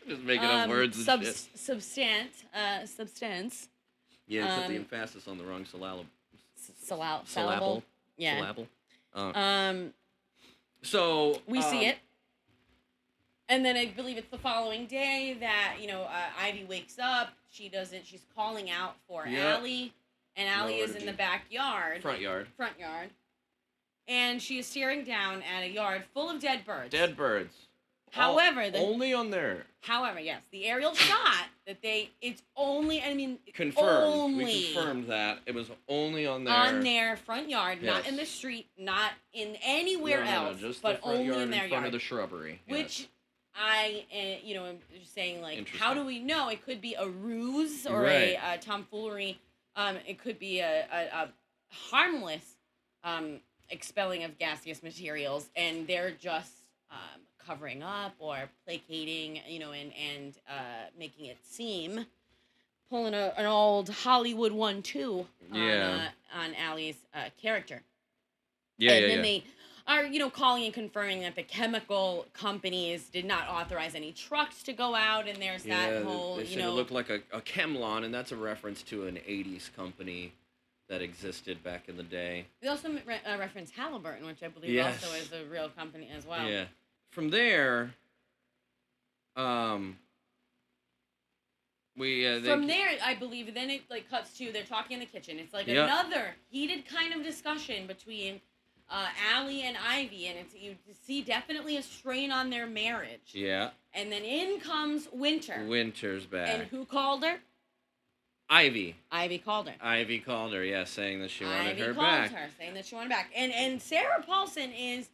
just making up words and shit. Substance. Yeah, put the emphasis on the wrong syllable. Syllable. Yeah. Syllable. So we see it. And then I believe it's the following day that, Ivy wakes up. She's calling out for Allie. And Allie is in the backyard. Front yard. And she is staring down at a yard full of dead birds. Dead birds. However, only on there. However, yes, the aerial shot that confirmed. We confirmed that it was only on there. On their front yard, yes. not in the street, not in anywhere else, just but the front only yard in their in front yard. of the shrubbery. Which yes. I, am just saying, like, how do we know? It could be a ruse or right. a tomfoolery. It could be a harmless expelling of gaseous materials, and they're just covering up or placating, and making it seem, pulling an old Hollywood 1-2 on Allie's character. And then they are, calling and confirming that the chemical companies did not authorize any trucks to go out, and there's that whole, they said it looked like a Chemlon, and that's a reference to an 80s company that existed back in the day. They also reference Halliburton, which I believe also is a real company as well. Yeah. From there, there, I believe, then it cuts to they're talking in the kitchen. It's like another heated kind of discussion between Allie and Ivy, and you see definitely a strain on their marriage. Yeah. And then in comes Winter. Winter's back. And who called her? Ivy. Ivy called her. Ivy called her, yeah, saying that she wanted her Ivy back. called her, saying that she wanted back. And Sarah Paulson is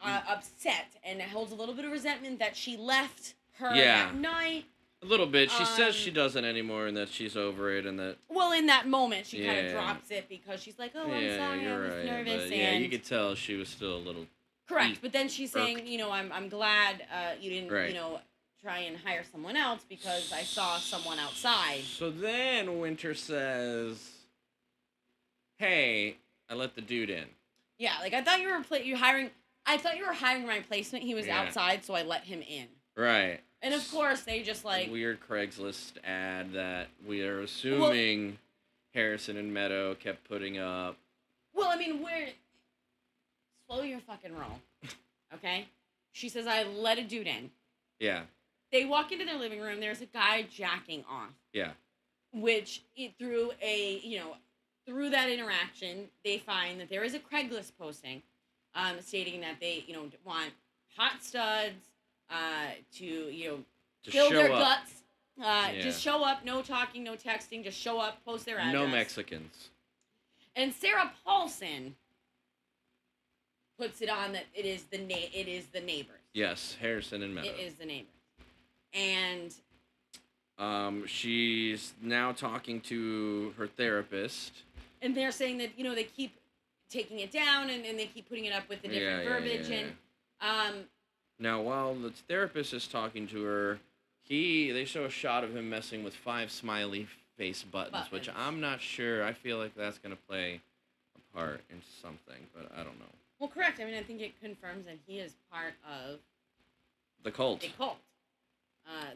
upset and holds a little bit of resentment that she left her that night. A little bit. She says she doesn't anymore and that she's over it and that... Well, in that moment, she kind of drops it because she's like, oh, I'm sorry, I was nervous. But, yeah, you could tell she was still a little... Correct, but then she's saying, I'm glad you didn't, try and hire someone else because I saw someone outside. So then Winter says, hey, I let the dude in. Yeah, like, I thought you were hiring my replacement. He was outside, so I let him in. Right. And of course, they just like... Weird Craigslist ad that we are assuming Harrison and Meadow kept putting up. Well, I mean, slow your fucking roll, okay? She says, I let a dude in. Yeah. They walk into their living room. There's a guy jacking off. Yeah. Which, through that interaction, they find that there is a Craigslist posting stating that they, want hot studs to fill their guts. Just show up, no talking, no texting, just show up, post their address. No Mexicans. And Sarah Paulson puts it on that it is the neighbors. Yes, Harrison and Meadow. It is the neighbors. And she's now talking to her therapist. And they're saying that, they keep taking it down and they keep putting it up with the different verbiage. And now, while the therapist is talking to her, they show a shot of him messing with 5 smiley face buttons, which I'm not sure. I feel like that's going to play a part in something, but I don't know. Well, correct. I mean, I think it confirms that he is part of The cult. a cult.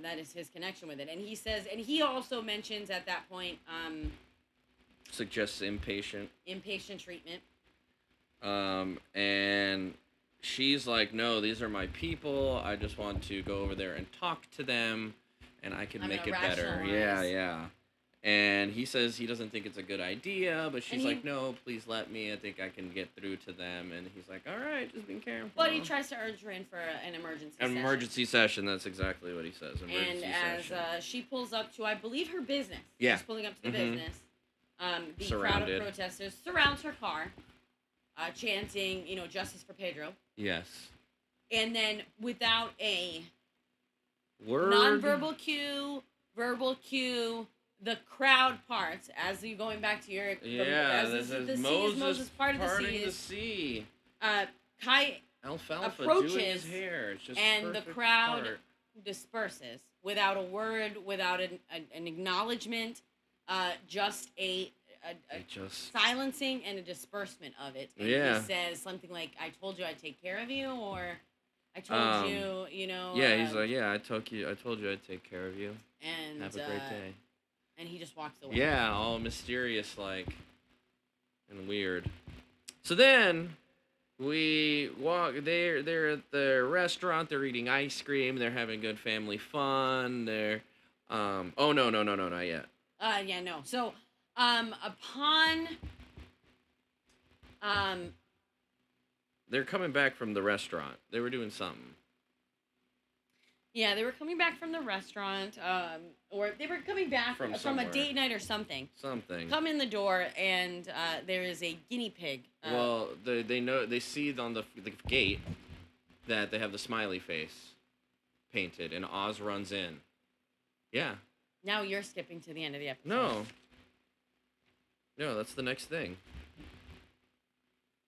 That is his connection with it. And he says, and he also mentions at that point, Suggests inpatient. treatment. And she's like, no, these are my people. I just want to go over there and talk to them, and I can make it better. Yeah, yeah. And he says he doesn't think it's a good idea, but she's like, no, please let me. I think I can get through to them. And he's like, all right, just be careful. But he tries to urge her in for an emergency session. An emergency session, that's exactly what he says. And as she pulls up to, I believe, her business. Yeah. She's pulling up to the business. The crowd of protesters surrounds her car, chanting, justice for Pedro. Yes. And then without a word, nonverbal cue, verbal cue, the crowd parts as you going back to your Moses part of the sea. Kai Alfalfa approaches doing his hair. It's just and the crowd disperses without a word, without an acknowledgement, just a silencing and a disbursement of it. And he says something like, "I told you I'd take care of you," or "I told you, Yeah, he's like, "Yeah, I told you I'd take care of you. And have a great day." And he just walks away. Yeah, all mysterious like and weird. So then we walk. They're at the restaurant. They're eating ice cream. They're having good family fun. They're oh no, not yet. Yeah, no. So upon they're coming back from the restaurant. They were doing something. Yeah, they were coming back from the restaurant, or they were coming back from a date night or something. Come in the door, and there is a guinea pig. Well, they see on the gate that they have the smiley face painted, and Oz runs in. Yeah. Now you're skipping to the end of the episode. No, that's the next thing.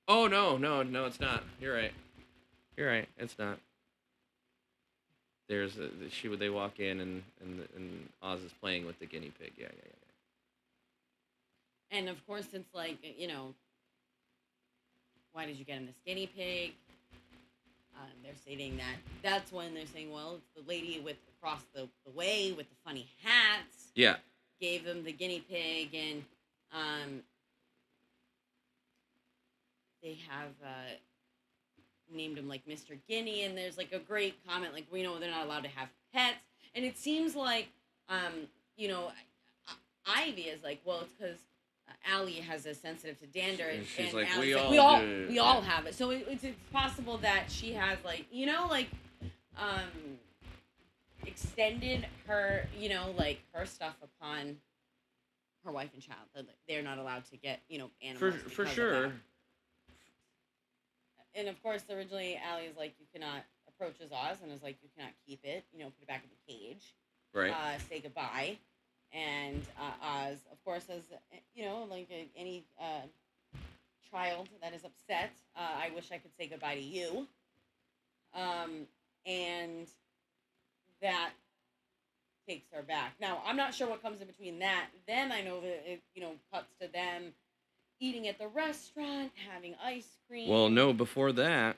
Oh no, it's not. You're right. It's not. They walk in and Oz is playing with the guinea pig. Yeah. And of course, it's like, why did you get him this guinea pig? They're stating that's when they're saying, well, it's the lady across the way with the funny hats. Yeah. Gave them the guinea pig, and they have named him like Mr. Guinea, and there's like a great comment like, we know they're not allowed to have pets, and it seems like Ivy is like, well, it's because Allie has a sensitive to dander, and she's like, we all have it, so it's possible that she has like extended her her stuff upon her wife and child, that they're not allowed to get animals for sure. And of course, originally, Allie is like, you cannot approach Oz, and is like, you cannot keep it, put it back in the cage. Right. Say goodbye. And Oz, of course, as, like any child that is upset, I wish I could say goodbye to you. And that takes her back. Now, I'm not sure what comes in between that. Then I know that it, cuts to them eating at the restaurant, having ice cream. Well, no, before that,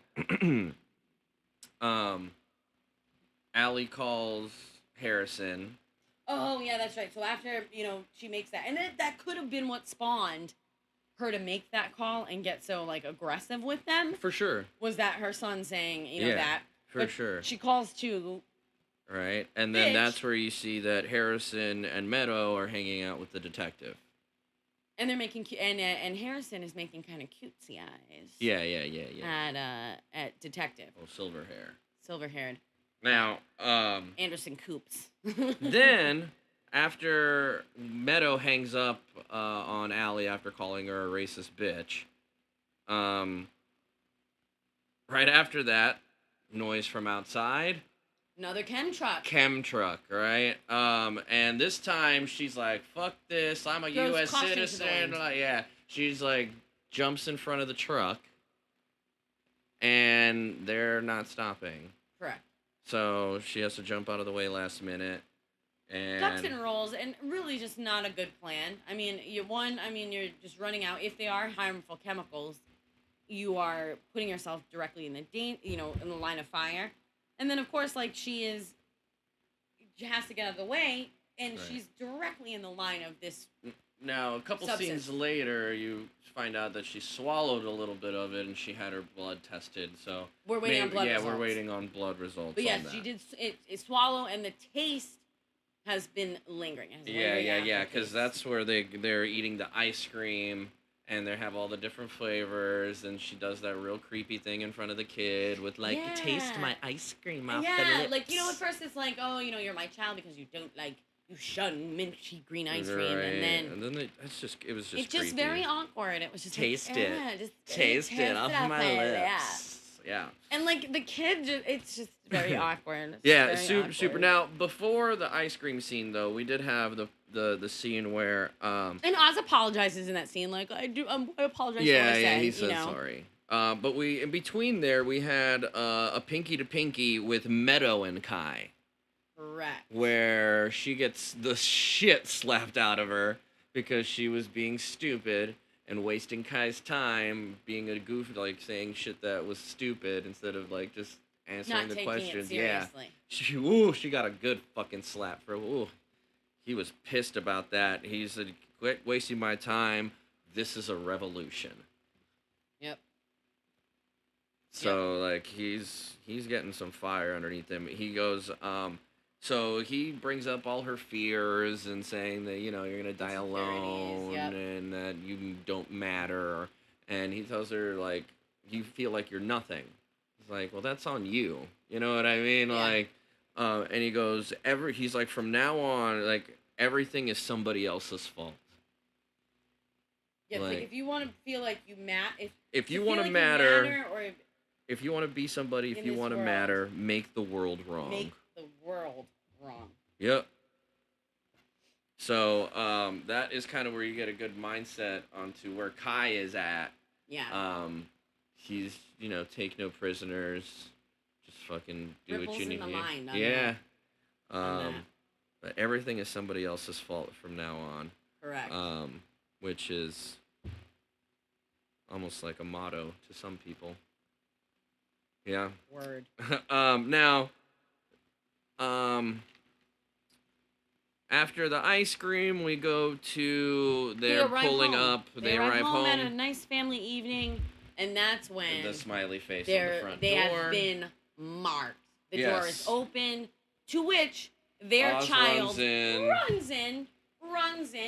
Allie calls Harrison. Oh, yeah, that's right. So after, she makes that. And that could have been what spawned her to make that call and get so, aggressive with them. For sure. Was that her son saying, that. For sure. She calls too. Right. And then that's where you see that Harrison and Meadow are hanging out with the detective. And they're making and Harrison is making kind of cutesy eyes. Yeah. At detective. Oh, Silver-haired. Now, Anderson Coops. Then, after Meadow hangs up on Allie after calling her a racist bitch, right after that, noise from outside. Another chem truck, right? And this time she's like, fuck this, I'm a U.S. citizen. She's like, jumps in front of the truck, and they're not stopping. Correct. So she has to jump out of the way last minute. ducks And and rolls, and really just not a good plan. I mean, you're just running out. If they are harmful chemicals, you are putting yourself directly in in the line of fire. And then, of course, like she has to get out of the way, and Right. she's directly in the line of this. now, a couple Substance. scenes later, you find out that she swallowed a little bit of it, and she had her blood tested. So We're waiting on blood yeah, results. we're waiting on blood results. But yes, on that. she did it swallow, and the taste has been lingering. It has lingering Yeah, because aftertaste. that's where they're eating the ice cream, and they have all the different flavors, and she does that real creepy thing in front of the kid with like, taste Yeah. my ice cream off the Yeah, lips. like at first it's like, oh, you're my child because you don't like you shun minty green ice cream, Right. and then it was just it's just creepy. very awkward. It was just Taste like, it. just Taste it off my lips. Yeah. And like the kid, it's just very awkward. It's Yeah, very super, awkward. super. Now, before the ice cream scene, though, we did have the scene where And Oz apologizes in that scene, like I apologize for what yeah, I said. he says sorry. But in between there, we had a pinky to pinky with Meadow and Kai, Correct. where she gets the shit slapped out of her because she was being stupid and wasting Kai's time being a goof, like saying shit that was stupid instead of like just answering Not the taking questions. it seriously. She got a good fucking slap for. He was pissed about that. He said, "Quit wasting my time. This is a revolution." Yep. So like he's getting some fire underneath him. He goes, so he brings up all her fears and saying that you're gonna die alone Yep. and that you don't matter, and he tells her like you feel like you're nothing. He's like, well, that's on you. You know what I mean? Yeah. Like, and he goes he's like from now on like everything is somebody else's fault. Yeah, Like, if you want to feel like you if you feel want to like matter, or if you want to be somebody, if in you this want to world, matter, make the world wrong. make the world wrong. Yep. So that is kind of where you get a good mindset onto where Kai is at. Yeah. He's take no prisoners, just fucking do Ripples what you in need. the mind on Yeah. on that. But everything is somebody else's fault from now on. Correct. Which is almost like a motto to some people. Yeah. Word. Now, after the ice cream, we go to they're pulling up. They arrive home at a nice family evening, and that's when the smiley face on the front they door. have been marked. The Yes. door is open, to which their Oz child runs in.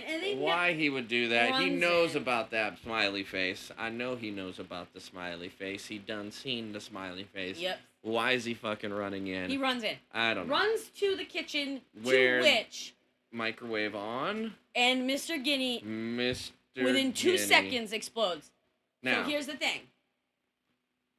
and they Why he would do that? He runs knows in. about that smiley face. I know he knows about the smiley face. He done seen the smiley face. Yep. Why is he fucking running in? He runs in. I don't know. Runs to the kitchen, Where- to which Microwave on. and Mr. Guinea Mr. within 2 Guinea. seconds explodes. Now, So here's the thing.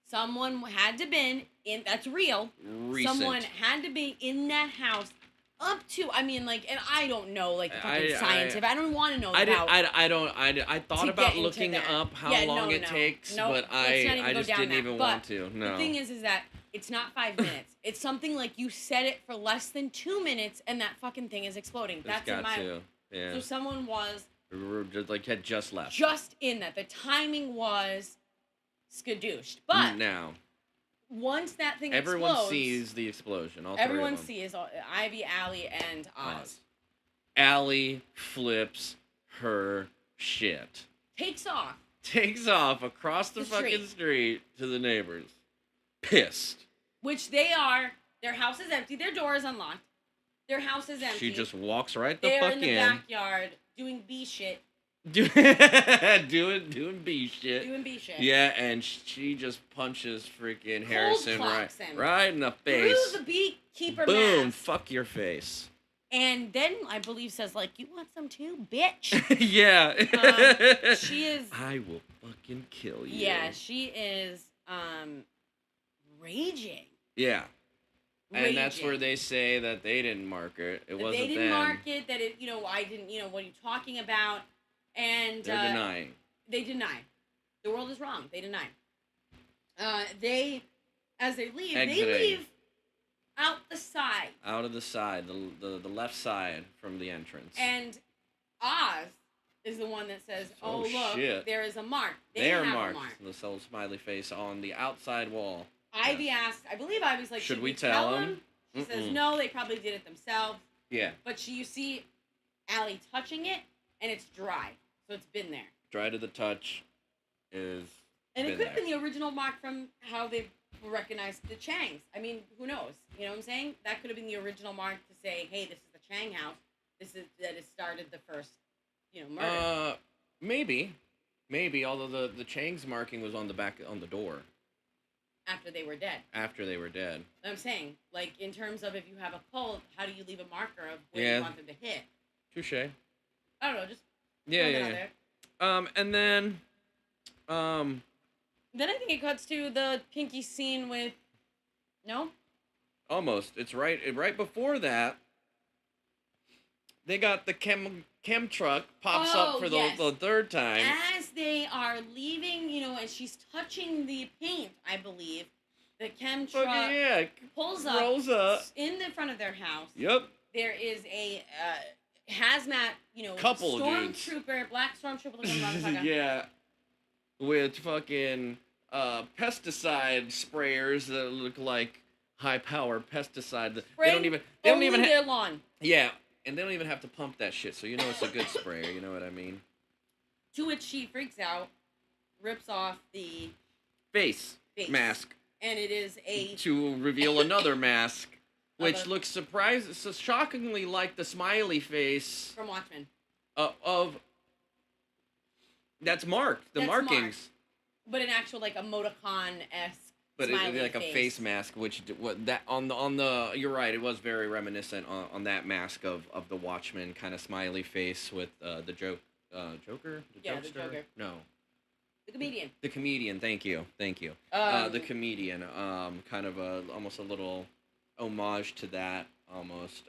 Someone had to been in. That's real. recent. Someone had to be in that house up to. I mean, like, and I don't know, like, the fucking I- scientific. I don't want to know I about. I thought to about get into looking that. up how Yeah, long no, it no. takes, Nope, but let's not even I go just down didn't that. even But want to. No. The thing is that it's not 5 minutes. It's something like you set it for less than 2 minutes, and that fucking thing is exploding. It's That's got in my. to. Yeah. So someone was Had just left. just in that. The timing was skadooshed. But Now, once that thing everyone explodes, sees the explosion. All everyone three of them. sees Ivy, Allie, and Oz. Allie flips her shit. Takes off. Takes off across the The fucking street to the neighbors. Pissed. Which they are. Their house is empty. Their door is unlocked. Their house is empty. She just walks right the They're fuck in the backyard doing bee shit. doing bee shit. Doing bee shit. Yeah, and she just punches freaking Harrison clocks him. right in the face. Through the beekeeper Boom! mask. Fuck your face. And then I believe says like, "You want some too, bitch?" Yeah. She is. I will fucking kill you. Yeah, she is. Raging. Yeah. And that's Raging. where they say that they didn't mark it. It wasn't They didn't them. mark it. That it. I didn't. What are you talking about? And They're denying. They deny. The world is wrong. They deny. As they leave, Exiting. they leave. out the side. Out of the side, the left side from the entrance. And Oz is the one that says, "Oh look, shit. there is a mark. They are have marked. a mark." The little smiley face on the outside wall. Ivy asked, I believe Ivy's like, should we tell them? She says, no, they probably did it themselves. Yeah. But you see Allie touching it, and it's dry. So it's been there. Dry to the touch is. And it could have been the original mark from how they recognized the Changs. I mean, who knows? You know what I'm saying? That could have been the original mark to say, hey, this is the Chang house. This is that it started the first, murder. Maybe. Although the Chang's marking was on the back on the door. After they were dead. I'm saying, like, in terms of if you have a pull, how do you leave a marker of where you want them to hit? Touche. I don't know, just yeah. And then Then I think it cuts to the Pinky scene with... No? Almost. It's right before that. They got the chem truck pops up for the third time. As they are leaving, and she's touching the paint, I believe, the chem truck rolls up in the front of their house. Yep. There is a hazmat, couple stormtrooper, black stormtrooper looking motherfucker. Yeah. With fucking pesticide sprayers that look like high-power pesticide. They don't even their lawn. Yeah. And they don't even have to pump that shit, so you know it's a good sprayer, you know what I mean? To which she freaks out, rips off the... Face mask. And it is a... To reveal another mask, which looks shockingly like the smiley face... From Watchmen. That's marked, the markings. Marked. But an actual, like, emoticon-esque But it'd be like a face mask, which on the you're right, it was very reminiscent on that mask of the Watchmen kind of smiley face with the Joker, the Joker. No, the comedian. The comedian. Thank you. The comedian. Kind of almost a little homage to that almost.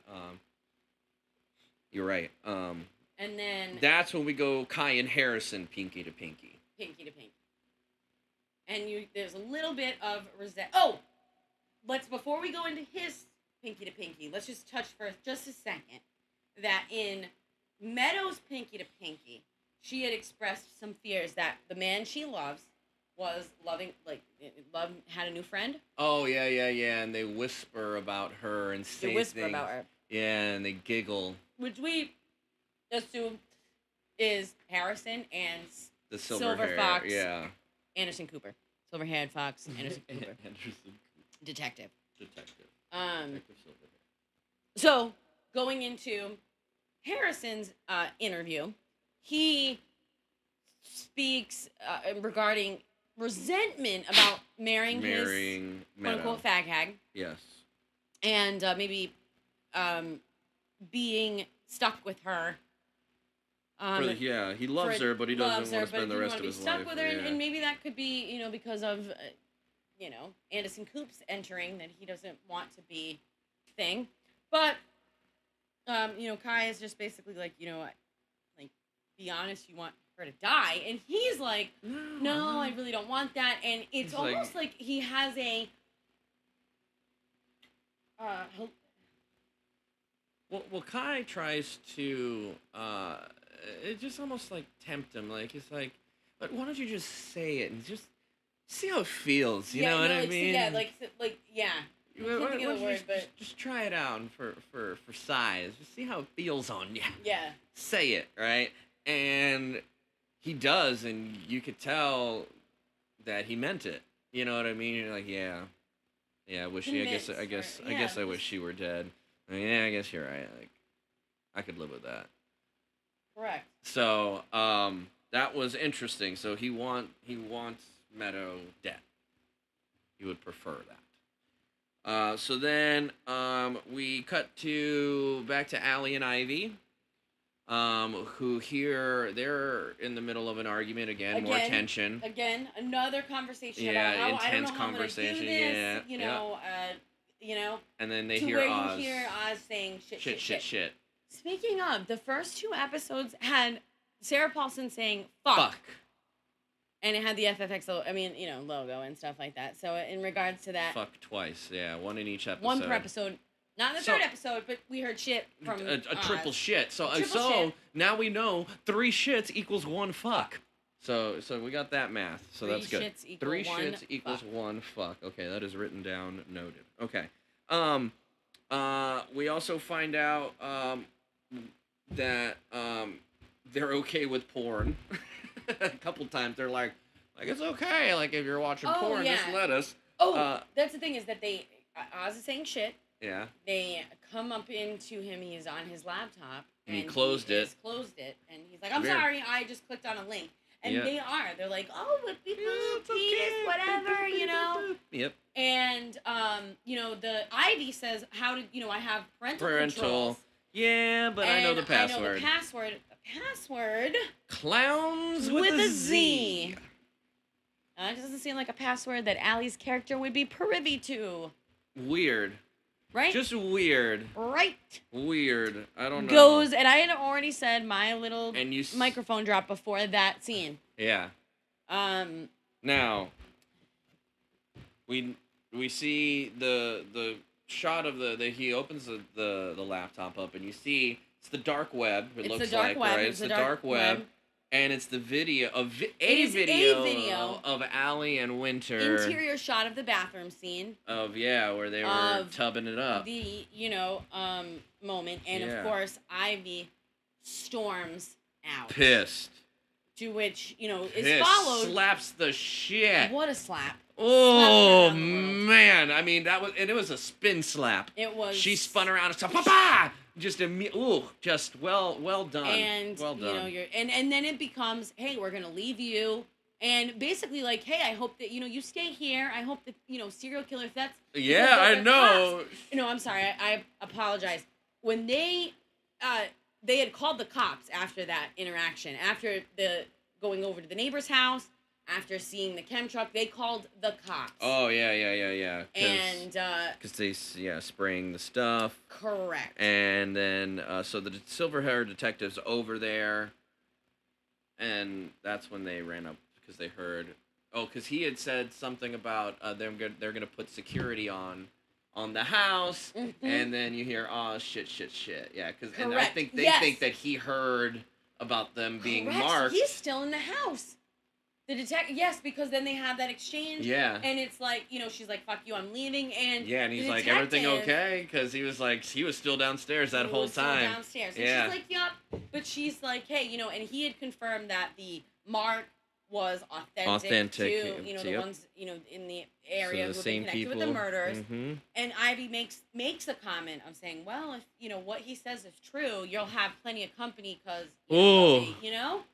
You're right. And then that's when we go Kai and Harrison pinky to pinky. Pinky to pinky. And there's a little bit of Oh, before we go into his pinky to pinky, let's just touch for just a second that in Meadows' pinky to pinky, she had expressed some fears that the man she loves was had a new friend. Oh yeah, and they whisper about her and say things. About her. Yeah, and they giggle. Which we assume is Harrison and the Silver Fox. Yeah. Anderson Cooper. Silver-haired fox, Anderson Cooper. Detective. So, going into Harrison's interview, he speaks regarding resentment about marrying his quote-unquote fag hag. Yes. And maybe being stuck with her. He loves her, but he doesn't want to spend the rest of his life. Stuck with her, and maybe that could be, because of, Anderson Coops entering that he doesn't want to be thing. But, Kai is just basically like, be honest, you want her to die, and he's like, no, I really don't want that, and it's almost like he has a. Well, Kai tries to. It just almost like tempt him. Like it's like, but why don't you just say it and just see how it feels? You know what I mean? Just try it out for size. Just see how it feels on you. Yeah. Say it, right? And he does, and you could tell that he meant it. You know what I mean? You're like, yeah. I wish. I guess I wish she were dead. I mean, yeah, I guess you're right. Like, I could live with that. Correct. So, that was interesting. So he wants Meadow dead. He would prefer that. So then we cut back to Allie and Ivy, who here they're in the middle of an argument again, more tension. Again, another conversation about how intense I don't know conversation. How I'm gonna do this, And then they to hear where Oz. you hear Oz saying shit. Shit. Speaking of, the first two episodes had Sarah Paulson saying fuck. And it had the FFX, logo and stuff like that. So in regards to that, Fuck twice. Yeah, one in each episode. one per episode. Not in the third episode, but we heard shit from a triple shit. So shit. Now we know 3 shits equals 1 fuck. So we got that math. So that's good. 3 shits equals 1 fuck. Okay, that is written down, noted. Okay. We also find out that they're okay with porn. A couple times they're like it's okay. Like if you're watching porn, just let us. That's the thing is that they Oz is saying shit. Yeah. They come up into him. He's on his laptop. And he closed it. And he's like, I'm sorry, I just clicked on a link. And they're like, oh, but people, penis, whatever, you know. Yep. And, the Ivy says, how did, I have parental controls. Yeah, but I know the password. I know the password. The password. Clowns with a Z. It doesn't seem like a password that Allie's character would be privy to. Weird. Right? Just weird. Right. Weird. I don't know. Goes, and I had already said my little and microphone drop before that scene. Yeah. Now, we see the shot of he opens the laptop up, and you see it's the dark web. It's the dark web. And it's the video of a video of Allie and Winter. Interior shot of the bathroom scene. Where they were tubbing it up. The moment, and of course Ivy storms out. Pissed. To which is followed. Slaps the shit. What a slap! Oh man! I mean it was a spin slap. It was. She spun around and said, "Papa!" Just well done. And well done. And then it becomes, hey, we're gonna leave you, and basically like, hey, I hope that you stay here. I hope that serial killer. If that's I know. Cops. I'm sorry. I apologize. When they had called the cops after that interaction, after the going over to the neighbor's house. After seeing the chem truck, they called the cops. Oh, yeah. And, because they, spraying the stuff. Correct. And then, so the silver-haired detective's over there, and that's when they ran up, because they heard, because he had said something about they're gonna put security on the house, and then you hear, oh, shit. Yeah, and I think they think that he heard about them being marked. He's still in the house. The detective, yes, because then they have that exchange. Yeah. And it's like, she's like, fuck you, I'm leaving. And and he's like, everything okay? Because he was still downstairs that whole time. Still downstairs. And she's like, yup. But she's like, hey, and he had confirmed that the mark was authentic to, the ones, in the area who have been connected with the murders. Mm-hmm. And Ivy makes a comment of saying, well, if, what he says is true, you'll have plenty of company because,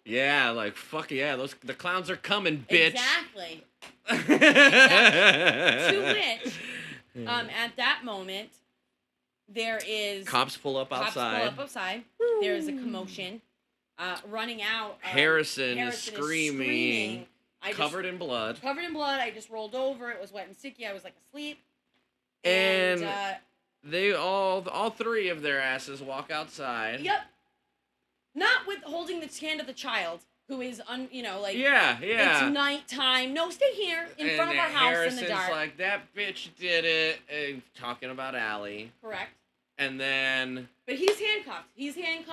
Yeah, like, fuck yeah, the clowns are coming, bitch. Exactly. To which, at that moment, there is... Cops pull up outside. Woo. There is a commotion. Running out. Harrison is screaming. Covered in blood. I just rolled over. It was wet and sticky. I was like asleep. And they all 3 of their asses walk outside. Yep. Not with holding the hand of the child, who is Yeah. It's nighttime. No, stay here in front of our house Harrison's in the dark. Like, that bitch did it. And talking about Allie. Correct. And then... But he's handcuffed.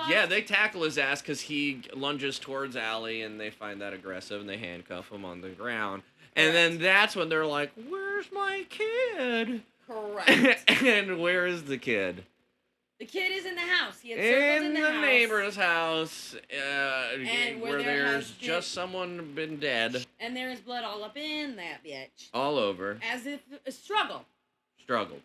Yeah, they tackle his ass because he lunges towards Allie, and they find that aggressive, and they handcuff him on the ground. And then that's when they're like, where's my kid? Correct. And where is the kid? The kid is in the house. He had circled in the house. Neighbor's house, where there's just someone been dead. And there is blood all up in that bitch. All over. As if a struggle. Struggled.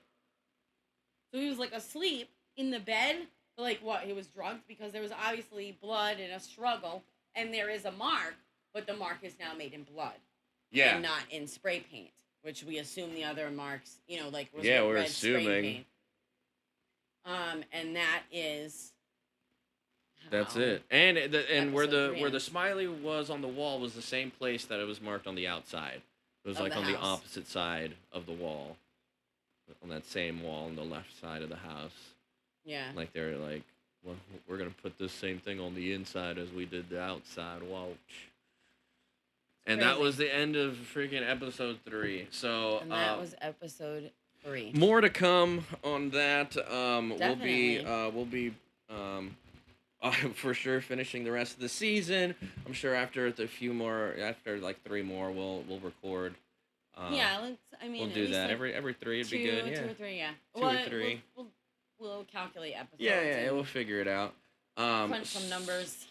So he was like asleep in the bed, but like what? He was drugged because there was obviously blood and a struggle, and there is a mark, but the mark is now made in blood. Yeah. And not in spray paint, which we assume the other marks, was we're red assuming. spray paint. And that is. That's it. And where the smiley was on the wall was the same place that it was marked on the outside. It was like on the opposite side of the wall. On that same wall on the left side of the house. Yeah. Like they're like, well, we're gonna put this same thing on the inside as we did the outside. Watch. And that Crazy. was the end of freaking episode 3. So And that was episode 3. more to come on that. Definitely. We'll be for sure finishing the rest of the season. I'm sure after like 3 more, we'll record. Yeah, We'll at do least, that like, every 3. It'd be good. Yeah. 2 or 3, yeah. 2 or 3. We'll calculate episodes. Yeah, and we'll figure it out. crunch some numbers.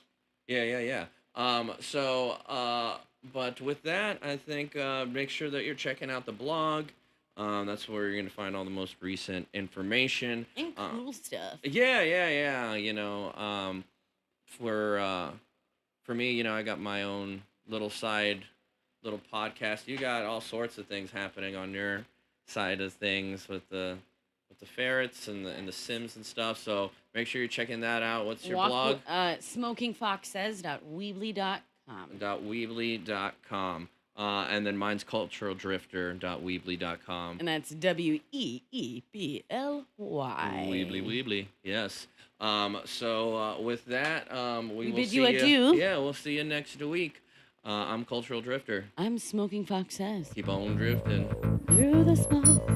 Yeah. But with that, I think make sure that you're checking out the blog. That's where you're gonna find all the most recent information. And cool stuff. Yeah. For me, I got my own little podcast. You got all sorts of things happening on your side of things with the ferrets and the Sims and stuff. So make sure you're checking that out. What's your blog? SmokingFoxSays.weebly.com. .weebly.com. And then mine's culturaldrifter.weebly.com. And that's WEEBLY. Weebly. Yes. So with that, we will bid see you adieu. Yeah, we'll see you next week. I'm Cultural Drifter. I'm Smoking Fox Says. Keep on drifting. Through the smoke.